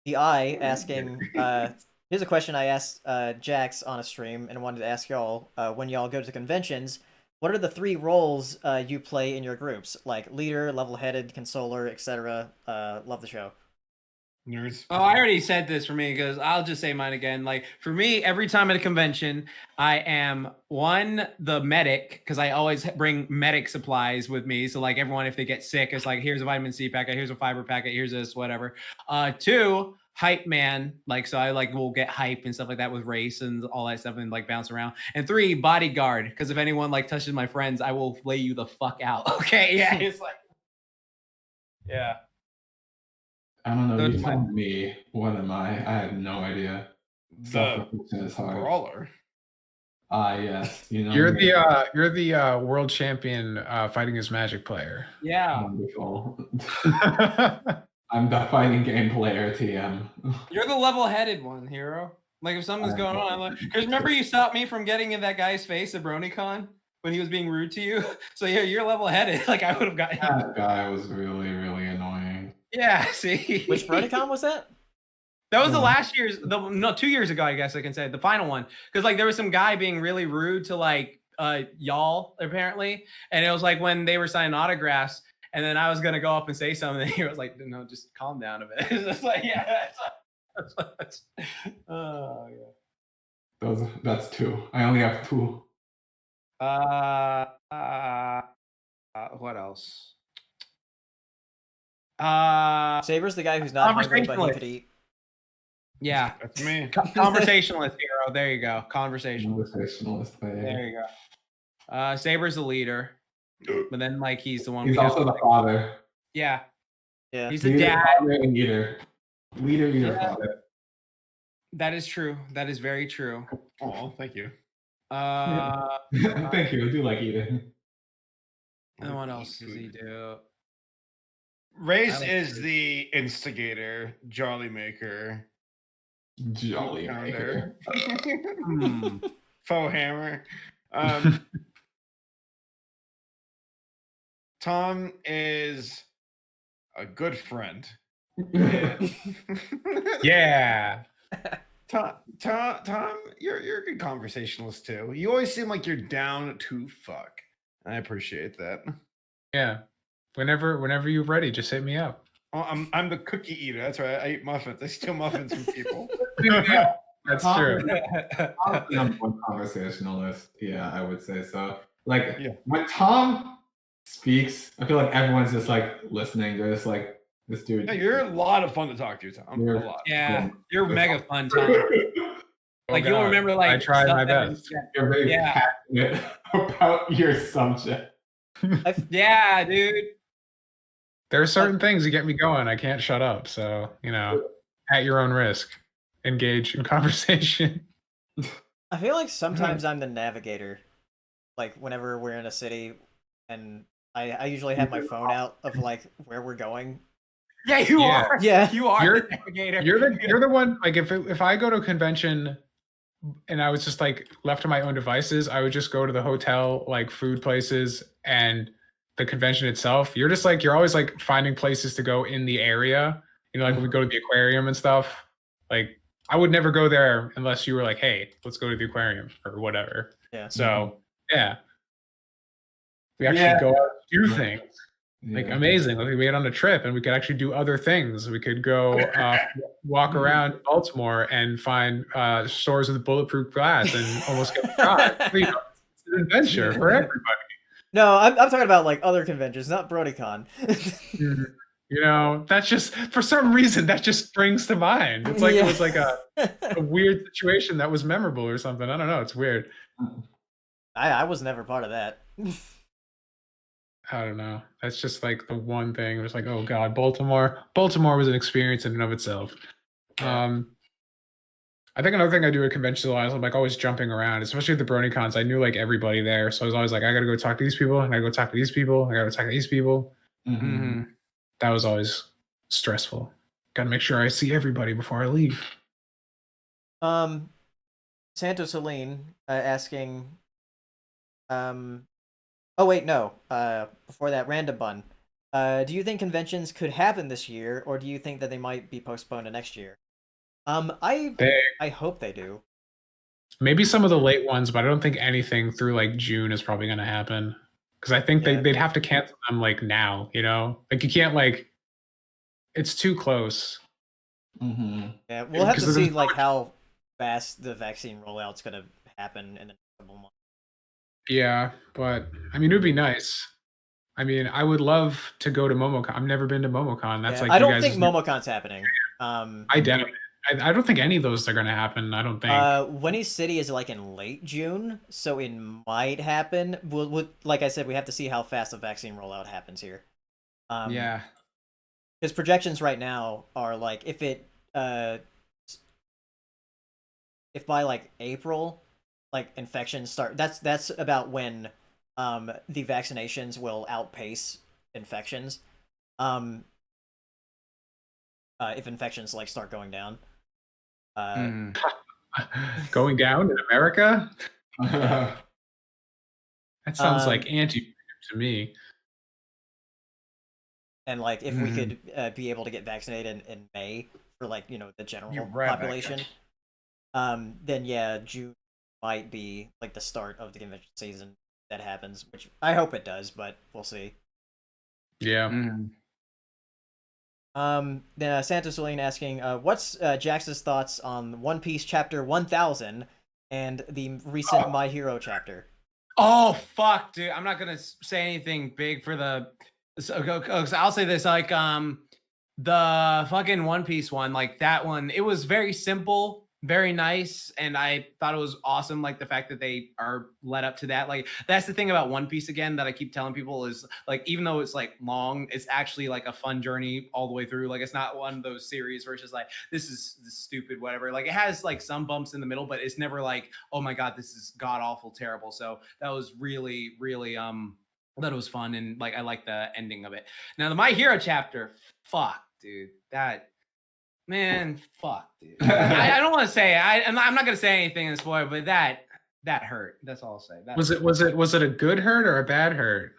The Eye asking, Here's a question I asked Jax on a stream and wanted to ask y'all. When y'all go to conventions, what are the 3 roles you play in your groups? Like leader, level-headed, consoler, etc. Love the show. Nerds. Oh, I already said this for me because I'll just say mine again. Like for me, every time at a convention, I am the medic because I always bring medic supplies with me. So like everyone, if they get sick, it's like here's a vitamin C packet, here's a fiber packet, here's this whatever. 2, hype man, like so I like will get hype and stuff like that with race and all that stuff and like bounce around. And 3, bodyguard because if anyone like touches my friends, I will lay you the fuck out. Okay, yeah, it's like yeah. I don't know. Those You are my- told me. What am I? I have no idea. The Self-reflection is hard. brawler. Yes. You know. You're me. the world champion fighting his magic player. Yeah. Wonderful. I'm the fighting game player, TM. You're the level-headed one, hero. Like if something's going on, I'm like, because remember you stopped me from getting in that guy's face at BronyCon when he was being rude to you. So yeah, you're level-headed. Like I would have gotten. That guy was really, really annoying. Yeah. See. Which BronyCon was that? That was the last year's. 2 years ago, I guess I can say the final one. Because like there was some guy being really rude to like y'all apparently, and it was like when they were signing autographs. And then I was gonna go up and say something, and he was like, "No, just calm down a bit." It's just like, yeah. Oh yeah. That's 2. I only have 2. What else? Saber's the guy who's not hungry, but he Conversationalist. could eat. Yeah, That's me. conversationalist hero. There you go. Conversationalist. Conversationalist. There you go. Saber's the leader, but then like he's the one. He's we have also to, the father. yeah, Yeah. he's the Leader, dad. father, and leader. Leader, Yeah. father. That is true. That is very true. Oh, thank you. Thank you. I do like eating. And what else does he do? Race I like is Race. the instigator, jolly maker, Jolly maker. faux hammer. Tom is a good friend. Yeah. Tom, you're a good conversationalist too. You always seem like you're down to fuck. I appreciate that. Yeah. Whenever you're ready, just hit me up. Oh, I'm the cookie eater. That's right. I eat muffins. I steal muffins from people. That's Tom- true. I'm one conversationalist. Yeah, I would say so. Like Yeah. when Tom speaks, I feel like everyone's just like listening. They're just like, this dude. No, you're a lot of fun to talk to, Tom. You're- A lot. Yeah, you're mega fun, Tom. Like Oh, you'll God. remember like I try stuff my that- best. You're very Yeah. passionate about your subject. Yeah, dude. There are certain things that get me going. I can't shut up. So, at your own risk, engage in conversation. I feel like sometimes I'm the navigator. Like whenever we're in a city, and I usually have my phone out of like where we're going. Yeah, you Yeah. are. Yeah. You are You're- the navigator. You're the one. Like if I go to a convention and I was just like left to my own devices, I would just go to the hotel, like food places, and the convention itself. You're just like you're always like finding places to go in the area. Like when we go to the aquarium and stuff. Like I would never go there unless you were like, hey, let's go to the aquarium or whatever. Yeah. So yeah, we actually Yeah. go out and do things. Like Yeah. amazing. Like we went on a trip and we could actually do other things. We could go walk around Baltimore and find stores with bulletproof glass and almost get shot. It's an adventure for everybody. No, I'm talking about like other conventions, not BrodyCon. That's just for some reason that just springs to mind. It's like Yeah. it was like a weird situation that was memorable or something. I don't know. It's weird. I was never part of that. I don't know. That's just like the one thing. It was like, oh God, Baltimore. Baltimore was an experience in and of itself. I think another thing I do at conventions a lot is I'm like always jumping around, especially at the BronyCons. I knew like everybody there, so I was always like, I gotta go talk to these people. I gotta go talk to these people. I gotta talk to these people. Mhm. That was always stressful. Gotta make sure I see everybody before I leave. Santo Celine asking, oh wait, no. Before that, Random Bun. Do you think conventions could happen this year, or do you think that they might be postponed to next year? I hope they do. Maybe some of the late ones, but I don't think anything through like June is probably going to happen. Because I think they'd have to cancel them like now, you know? Like you can't like, it's too close. Mm-hmm. Yeah, we'll have to see like how fast the vaccine rollout's gonna happen in a couple months. Yeah, but I mean, it would be nice. I mean, I would love to go to MomoCon. I've never been to MomoCon. That's like I don't think MomoCon's happening. I doubt it. I don't think any of those are going to happen. I don't think. Winnie City is like in late June, so it might happen. We'll like I said, we have to see how fast the vaccine rollout happens here. Yeah. Because projections right now are like if by like April, like infections start. That's about when the vaccinations will outpace infections. If infections like start going down. Going down in America? That sounds like anti to me. And like if we could be able to get vaccinated in May for like the general population, then yeah, June might be like the start of the convention season that happens, which I hope it does, but we'll see. Yeah. Then Santa Celine asking, what's Jax's thoughts on One Piece chapter 1000 and the recent My Hero chapter? Oh fuck, dude! I'm not gonna say anything big for the. So I'll say this, like the fucking One Piece one, like that one, it was very simple, very nice, and I thought it was awesome. Like the fact that they are led up to that. Like that's the thing about One Piece again that I keep telling people is like even though it's like long, it's actually like a fun journey all the way through. Like it's not one of those series where it's just like this is stupid, whatever. Like it has like some bumps in the middle, but it's never like, oh my god, this is god awful terrible. So that was really, really I thought it was fun and like I like the ending of it. Now the My Hero chapter, fuck, dude, that man, fuck, dude. I don't want to say I'm not gonna say anything in spoiler, but that hurt. That's all I'll say. Was it a good hurt or a bad hurt?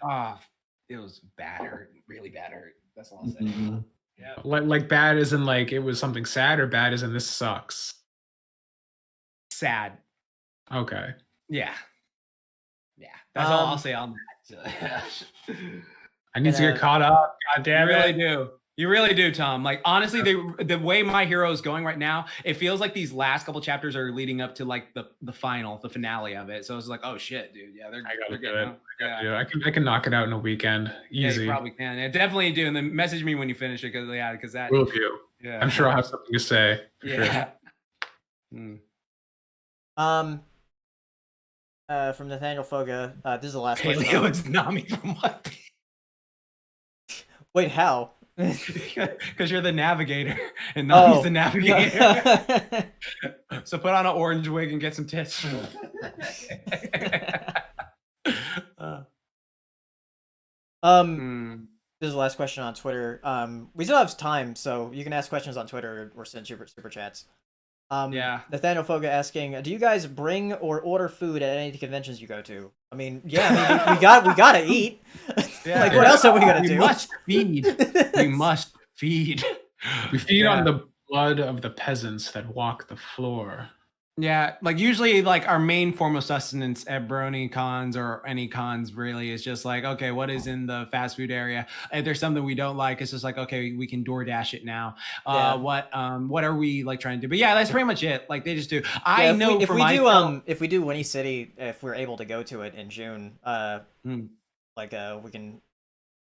It was bad hurt, really bad hurt. That's all I'll say. Yeah. Like bad as in like it was something sad, or bad as in this sucks? Sad. Okay. Yeah. That's all I'll say on that. I need to get caught up. God damn it. You really do, Tom. Like honestly, the way My Hero is going right now, it feels like these last couple chapters are leading up to like the finale of it. So it's like, oh shit, dude. Yeah, they're good. Yeah, I can knock it out in a weekend. Easy. Yeah, you probably can. Yeah, definitely do. And then message me when you finish it, because that will do. Yeah. I'm sure I'll have something to say. Yeah. Sure. From Nathaniel Foga, this is the last question. Paleo is Nami from One Piece. Wait, how? Because you're the navigator, and Nami's the navigator. So put on an orange wig and get some tits. This is the last question on Twitter. We still have time, so you can ask questions on Twitter or send super chats. Nathaniel Foga asking, do you guys bring or order food at any conventions you go to? I mean, yeah, we gotta eat. Like, what else are we gonna do? We must feed. We must feed. We feed on the blood of the peasants that walk the floor. Yeah, like usually like our main form of sustenance at Brony cons or any cons really is just like, okay, what is in the fast food area? If there's something we don't like, it's just like, okay, we can DoorDash it now. What are we like trying to do? But yeah, that's pretty much it. Like they just do. If we do Winnie City, if we're able to go to it in June, we can,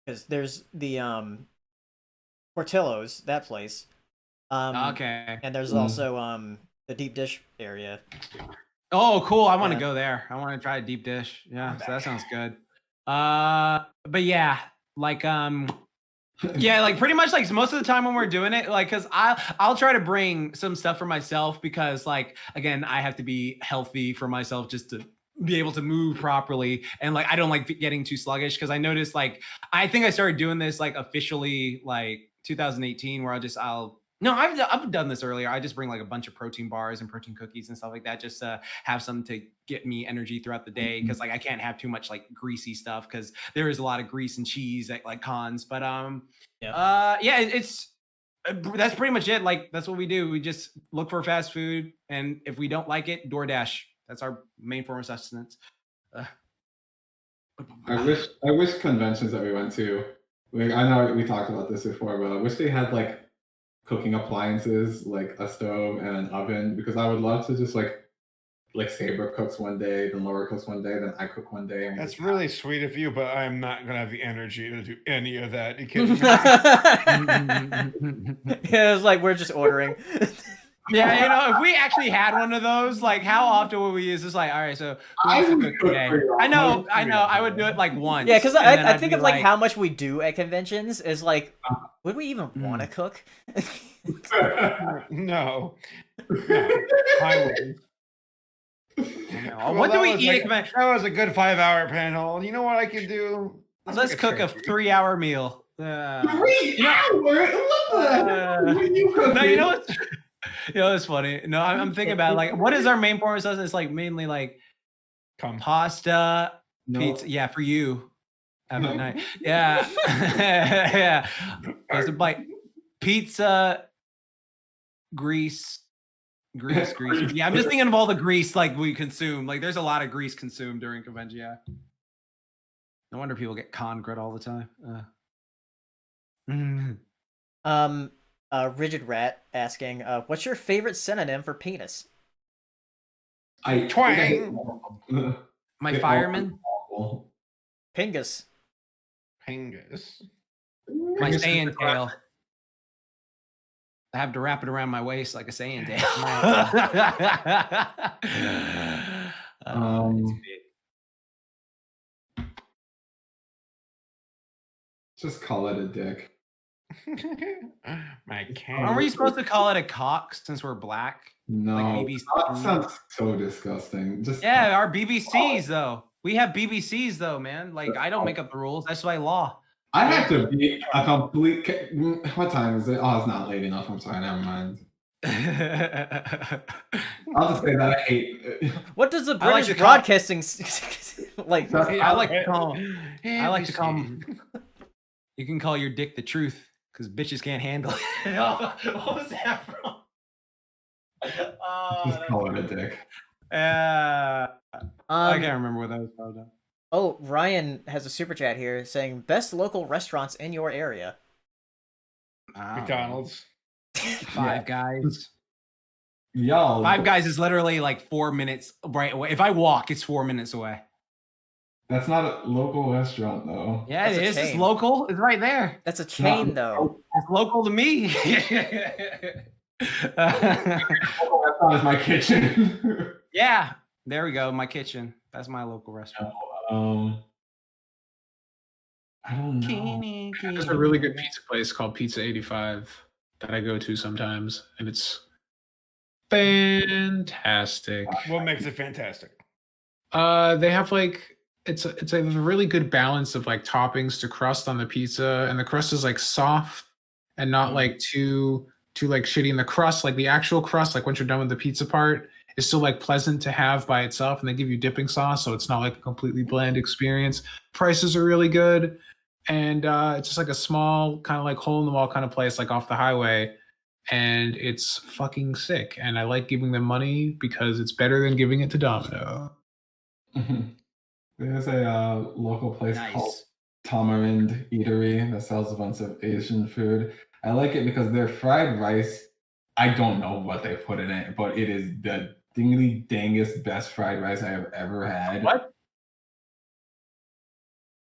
because there's the Portillo's, that place. Okay. And there's also the deep dish area. Oh, cool. I want to go there. I want to try a deep dish. Yeah, so that sounds good. But yeah, like yeah, like pretty much like most of the time when we're doing it, like because I'll try to bring some stuff for myself because like again, I have to be healthy for myself just to be able to move properly, and like I don't like getting too sluggish because I noticed like I think I started doing this like officially like 2018 where I've done this earlier. I just bring like a bunch of protein bars and protein cookies and stuff like that, just to have some to get me energy throughout the day. Because like I can't have too much like greasy stuff because there is a lot of grease and cheese at like cons. But it's That's pretty much it. Like that's what we do. We just look for fast food, and if we don't like it, DoorDash. That's our main form of sustenance. I wish conventions that we went to. Like, I know we talked about this before, but I wish they had like cooking appliances, like a stove and an oven, because I would love to just like Saber cooks one day, then Laura cooks one day, then I cook one day. And That's really sweet of you, but I'm not gonna have the energy to do any of that. You kidding me? Yeah, it's like we're just ordering. Yeah, you know, if we actually had one of those, like, how often would we use this? Like, all right, so who wants to cook today? I know, I would do it like once. Yeah, because and then I I'd think be of like how much we do at conventions is like, would we even want to cook? No. I wouldn't. What do we eat at convention? That was a good 5-hour panel. You know what I can do? Let's cook a 3-hour meal. 3 hours? No, you know what? You know, it's funny. No, I'm thinking about like, what is our main form of sustenance? It's like mainly like pasta, pizza. Yeah, for you. Have a night. Yeah. Yeah. It's like pizza, grease. Yeah, I'm just thinking of all the grease like we consume. Like there's a lot of grease consumed during convention. Yeah. No wonder people get con crud all the time. Rigid Rat asking, what's your favorite synonym for penis? Twang. My fireman. Pingus. My Saiyan tail. I have to wrap it around my waist like a Saiyan tail. Just call it a dick. My cat. Aren't we supposed to call it a cock since we're black? No, Like BBC. that sounds so disgusting. Just Yeah, our BBCs though. We have BBCs though, man. Like I don't make up the rules. That's by law. I have to be a complete. What time is it? Oh, it's not late enough. I'm sorry. Never mind. I'll just say that I hate. What does the I like British to call- broadcasting like? I like to call. I like to call. You can call your dick the truth because bitches can't handle it. What was that from? Just call it a dick. I can't remember what that was about. Oh, Ryan has a super chat here saying best local restaurants in your area. McDonald's. Five Guys. Yo, Five Guys is literally like 4 minutes right away. If I walk, it's 4 minutes away. that's not a local restaurant though. Yeah, That's it a is. It's chain. local. It's right there. That's a chain though. It's local to me. Local restaurant is my kitchen. Yeah, there we go. My kitchen. That's my local restaurant. I don't know. There's a really good pizza place called Pizza 85 that I go to sometimes, and it's fantastic. What makes it fantastic? They have like it's a really good balance of like toppings to crust on the pizza, and the crust is like soft and not like too like shitty. And the crust, like the actual crust, like once you're done with the pizza part, is still like pleasant to have by itself, and they give you dipping sauce, so it's not like a completely bland experience. Prices are really good, and it's just like a small kind of like hole in the wall kind of place, like off the highway, and it's fucking sick. And I like giving them money because it's better than giving it to Domino. There's a local place called Tamarind Eatery that sells a bunch of Asian food. I like it because their fried rice, I don't know what they put in it, but it is the dingly dangest best fried rice I have ever had. What?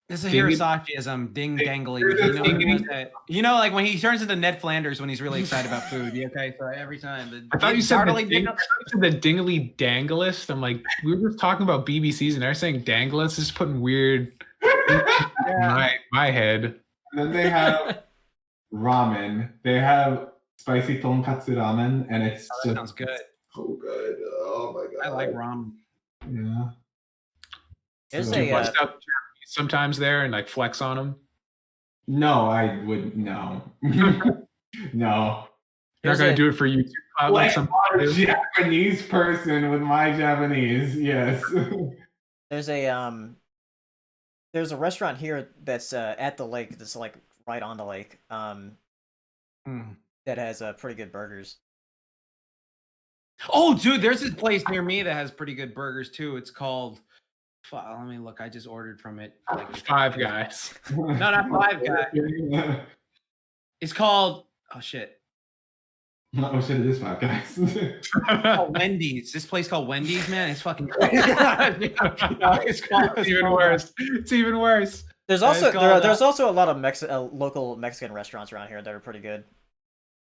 It's a Hirasakiism, ding dangly. You know, like when he turns into Ned Flanders when he's really excited about food. Yeah, okay, so every time. I thought you said the dingly danglist. I'm like, we were just talking about BBCs and they're saying danglist. Just putting weird in my head. And then they have ramen. They have spicy tonkatsu ramen, and it's that sounds good. So good. Oh my god. I like ramen. Yeah. There's Do you bust out the Japanese sometimes there and like flex on them? No, I would no. No. You're not gonna do it for YouTube. Like some a Japanese person with my Japanese, yes. There's a restaurant here that's at the lake that's like right on the lake. that has pretty good burgers. Oh, dude, there's this place near me that has pretty good burgers too. It's called. Let me look. I just ordered from it. Like Five Guys. No, not Five Guys. It's called. Oh shit. Oh shit! It is Five Guys. Oh, Wendy's. This place called Wendy's, man. It's fucking. It's even worse. It's even worse. There's also there's also a lot of local Mexican restaurants around here that are pretty good.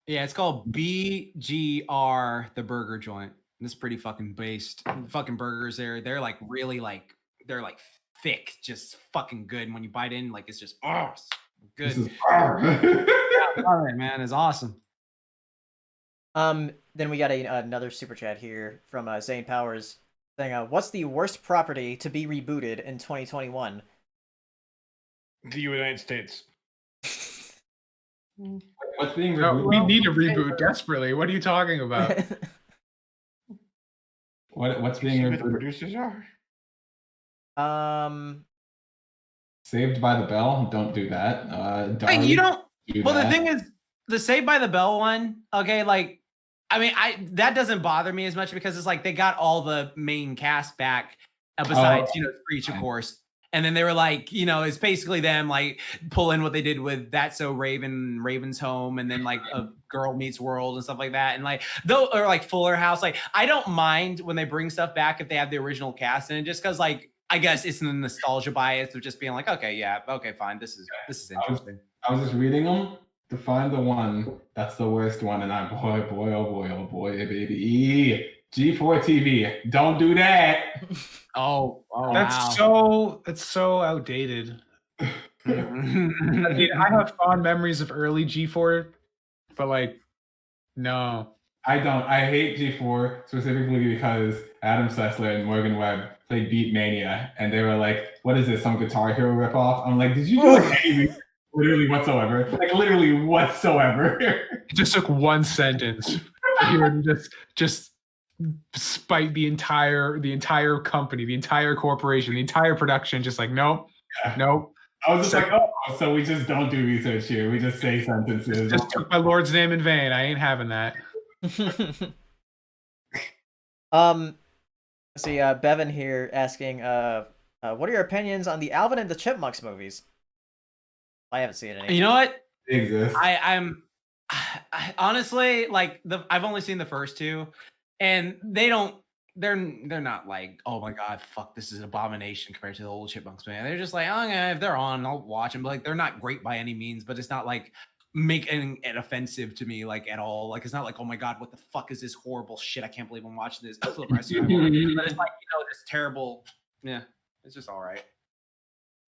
Yeah, it's called BGR, the burger joint. This is pretty fucking based. Fucking burgers there. They're like really like they're like thick, just fucking good. And when you bite in, like it's just good. Yeah, all right, man, it's awesome. Then we got another super chat here from Zane Powers saying, "What's the worst property to be rebooted in 2021?" The United States. What's being No, rebooted? we need a reboot desperately. What are you talking about? What's being See who the rebooted? producers are. Saved by the Bell. Don't do that. Hey, you don't. do Well, the that. thing is, the Saved by the Bell one. Okay, like, I mean, that doesn't bother me as much because it's like they got all the main cast back, besides Screech, of course. And then they were like, it's basically them like pulling what they did with That's So Raven, Raven's Home, and then like A Girl Meets World and stuff like that. And like or like Fuller House. Like I don't mind when they bring stuff back if they have the original cast in it, just because like I guess it's the nostalgia bias of just being like, okay, fine, this is interesting. I was just reading them to find the one that's the worst one, and oh boy, baby. G4 TV. Don't do that. Oh, That's so outdated. I mean, I have fond memories of early G4, but like, no. I don't. I hate G4 specifically because Adam Sessler and Morgan Webb played Beat Mania, and they were like, "What is this? Some Guitar Hero ripoff?" I'm like, "Did you do like any research? Literally whatsoever? Like literally whatsoever?" It just took one sentence for you to just spite the entire company, the entire corporation, the entire production. Just like, nope. I was just like, oh, so we just don't do research here. We just say sentences. Just took my Lord's name in vain. I ain't having that. See, Bevan here asking, what are your opinions on the Alvin and the Chipmunks movies? I haven't seen any. You know what? It exists. I honestly like I've only seen the first two, and they're not like, oh my god, fuck, this is an abomination compared to the old Chipmunks, man. They're just like, oh yeah, if they're on, I'll watch them. But like, they're not great by any means, but it's not like making it offensive to me like at all. Like it's not like, oh my god, what the fuck is this horrible shit? I can't believe I'm watching this. That's what I see. But it's like, this terrible. Yeah, it's just all right.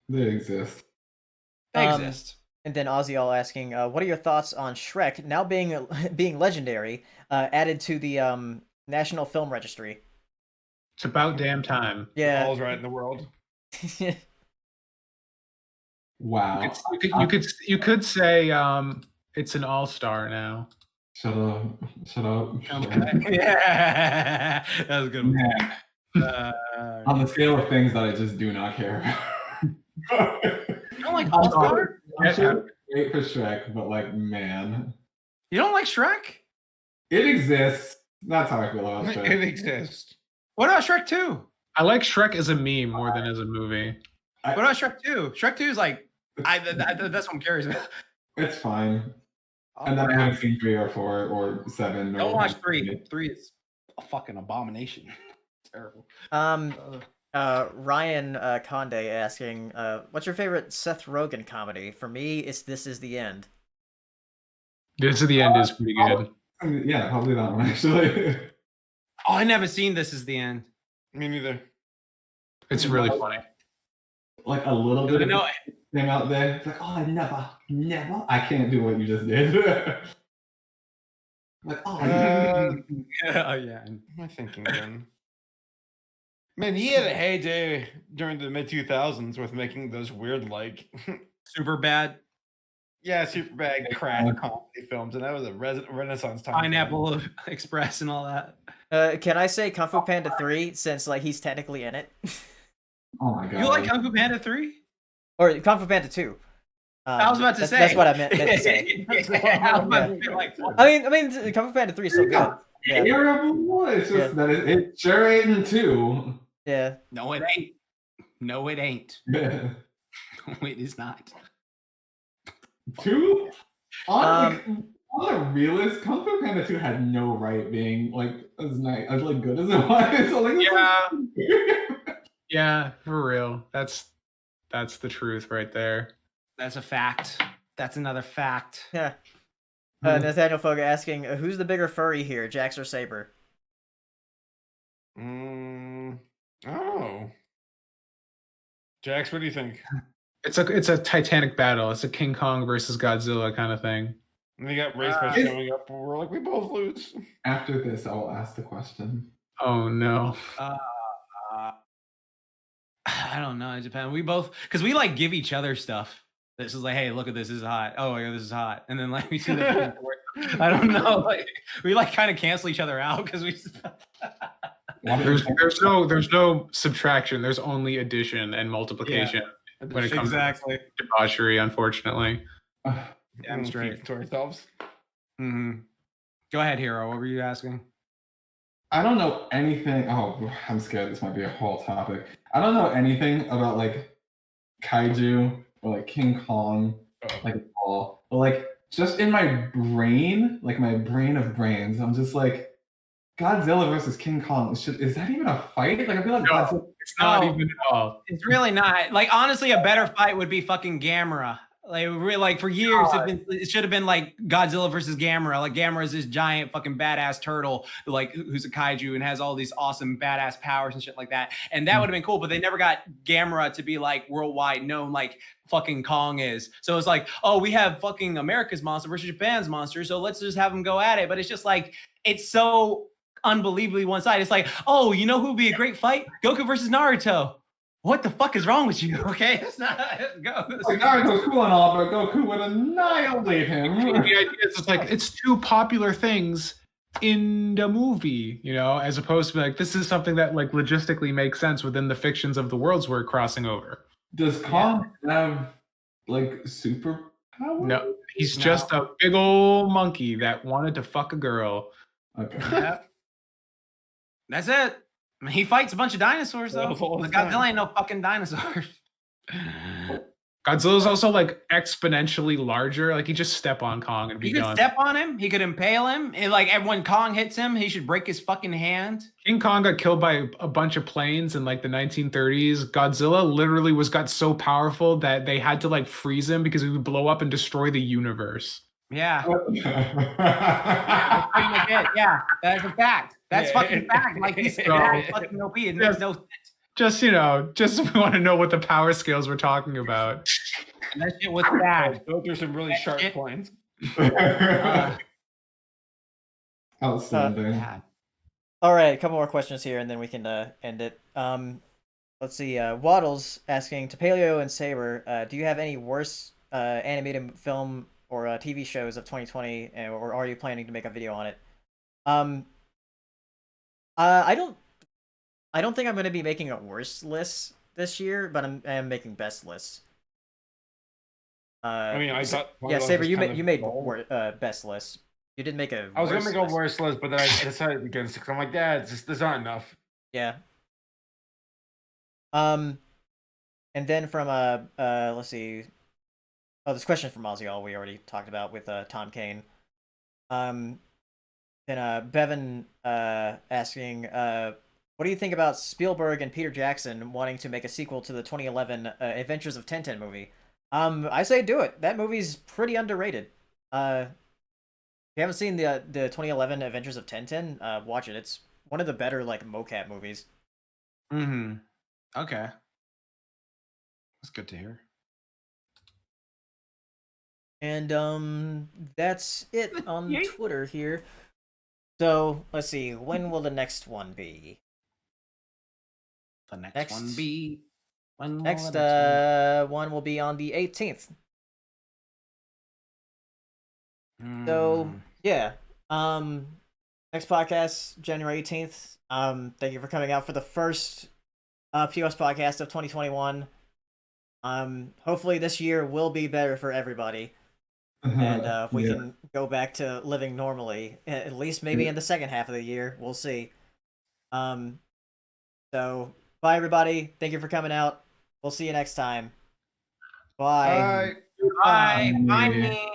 They exist. They exist. And then Ozzy asking, what are your thoughts on Shrek now being legendary, added to the National Film Registry? It's about damn time. Yeah. All's right in the world. Wow. You could say it's an all-star now. Shut up. Yeah, that was a good one. Man. On the scale of things that I just do not care about. You don't like All-Star? I'm sure it's great for Shrek, but like, man. You don't like Shrek? It exists. That's how I feel about Shrek. It exists. What about Shrek 2? I like Shrek as a meme more than as a movie. What about Shrek 2? Shrek 2 is like, that's what I'm curious about. It's fine. And then I haven't seen 3 or 4 or 7. Don't watch 3. 3 is a fucking abomination. Terrible. Ryan Conde asking, what's your favorite Seth Rogen comedy? For me, it's This Is the End. This is the End is pretty good. Yeah, probably that one actually. Oh, I never seen This Is the End. Me neither. It's really funny. Like a little bit I of thing out there. It's like, oh, I never. I can't do what you just did. Like, oh, yeah. What am I thinking then? Man, he had a heyday during the mid 2000s with making those weird, like, Super bad. Yeah, super bad crash comedy films, and that was a renaissance time. Pineapple Express and all that. Can I say Kung Fu Panda 3 since like he's technically in it? Oh my god. You like Kung Fu Panda 3? Or Kung Fu Panda 2? I was about to say. That's what I meant to say. I was about to say, like, what? I mean, Kung Fu Panda 3 is so good. Yeah. Terrible. It's just that it sure ain't too. Yeah. No, it ain't. No, it ain't. Yeah. No, it is not. Two? On the realist, Kung Fu Panda 2 had no right being like as nice as like good as it was. So, like, Yeah, for real. That's the truth right there. That's a fact. That's another fact. Yeah. Nathaniel Foga asking, who's the bigger furry here, Jax or Saber? Oh. Jax, what do you think? It's a titanic battle. It's a King Kong versus Godzilla kind of thing. And they got race match coming up. We're like, we both lose. After this, I will ask the question. Oh no. I don't know. It depends. We both, because we like give each other stuff. This is like, hey, look at this. This is hot. Oh, yeah, this is hot. And then like we see the. I don't know. Like we like kind of cancel each other out because we. There's no subtraction. There's only addition and multiplication when it comes to debauchery. Unfortunately. Damn straight to ourselves. Mm-hmm. Go ahead, Hero. What were you asking? I don't know anything. Oh, I'm scared. This might be a whole topic. I don't know anything about like kaiju or like King Kong, like at all. But like just in my brain, like my brain of brains, I'm just like Godzilla versus King Kong. Is that even a fight? Like I feel like Godzilla. It's not even at all. It's really not. Like honestly, a better fight would be fucking Gamera. Like for years, it should have been like Godzilla versus Gamera. Like Gamera is this giant fucking badass turtle, like who's a kaiju and has all these awesome badass powers and shit like that. And that would have been cool, but they never got Gamera to be like worldwide known like fucking Kong is. So it's like, oh, we have fucking America's monster versus Japan's monster, so let's just have them go at it. But it's just like it's so unbelievably one side. It's like, oh, you know who would be a great fight? Goku versus Naruto. What the fuck is wrong with you? Okay, it's not go. Like Naruto's cool and all, but Goku would annihilate him. The idea is it's like it's two popular things in the movie, you know, as opposed to like this is something that like logistically makes sense within the fictions of the worlds we're crossing over. Does Kong have like superpowers? No, he's just a big old monkey that wanted to fuck a girl. Okay. Yeah. That's it. I mean, he fights a bunch of dinosaurs though. Godzilla ain't no fucking dinosaur. Godzilla's also like exponentially larger. Like he just step on Kong and be done. He could step on him. He could impale him. And like when Kong hits him, he should break his fucking hand. King Kong got killed by a bunch of planes in like the 1930s. Godzilla literally got so powerful that they had to like freeze him because he would blow up and destroy the universe. Yeah. That's pretty much it. Yeah, that's a fact. That's fucking fact. Like he's fucking OP. It makes no sense. Just, you know, just we want to know what the power scales we're talking about. And that shit was bad. Go through some really sharp points. Outstanding. All right, a couple more questions here, and then we can end it. Let's see. Waddles asking, to Paleo and Saber, do you have any worse animated film or TV shows of 2020, or are you planning to make a video on it? I don't think I'm going to be making a worst list this year, but I'm making best lists. I mean, I got Saber, you made best list. You didn't make a. I was gonna make a worst list, but then I decided against it because I'm like, Dad, there's not enough. Yeah. And then from let's see. Oh, this question from Ozzy we already talked about with Tom Kane. Then Bevan asking, what do you think about Spielberg and Peter Jackson wanting to make a sequel to the 2011 Adventures of Tintin movie? I say do it. That movie's pretty underrated. If you haven't seen the 2011 Adventures of Tintin, watch it. It's one of the better like mocap movies. Mm-hmm. Okay. That's good to hear. And that's it on Twitter here. So let's see, when will the next one be? The next one be. Next one will be on the 18th. So yeah, next podcast January 18th. Thank you for coming out for the first POS podcast of 2021. Hopefully this year will be better for everybody, and we can go back to living normally. At least maybe in the second half of the year, we'll see. So bye everybody. Thank you for coming out. We'll see you next time. Bye. Bye. Bye. Bye.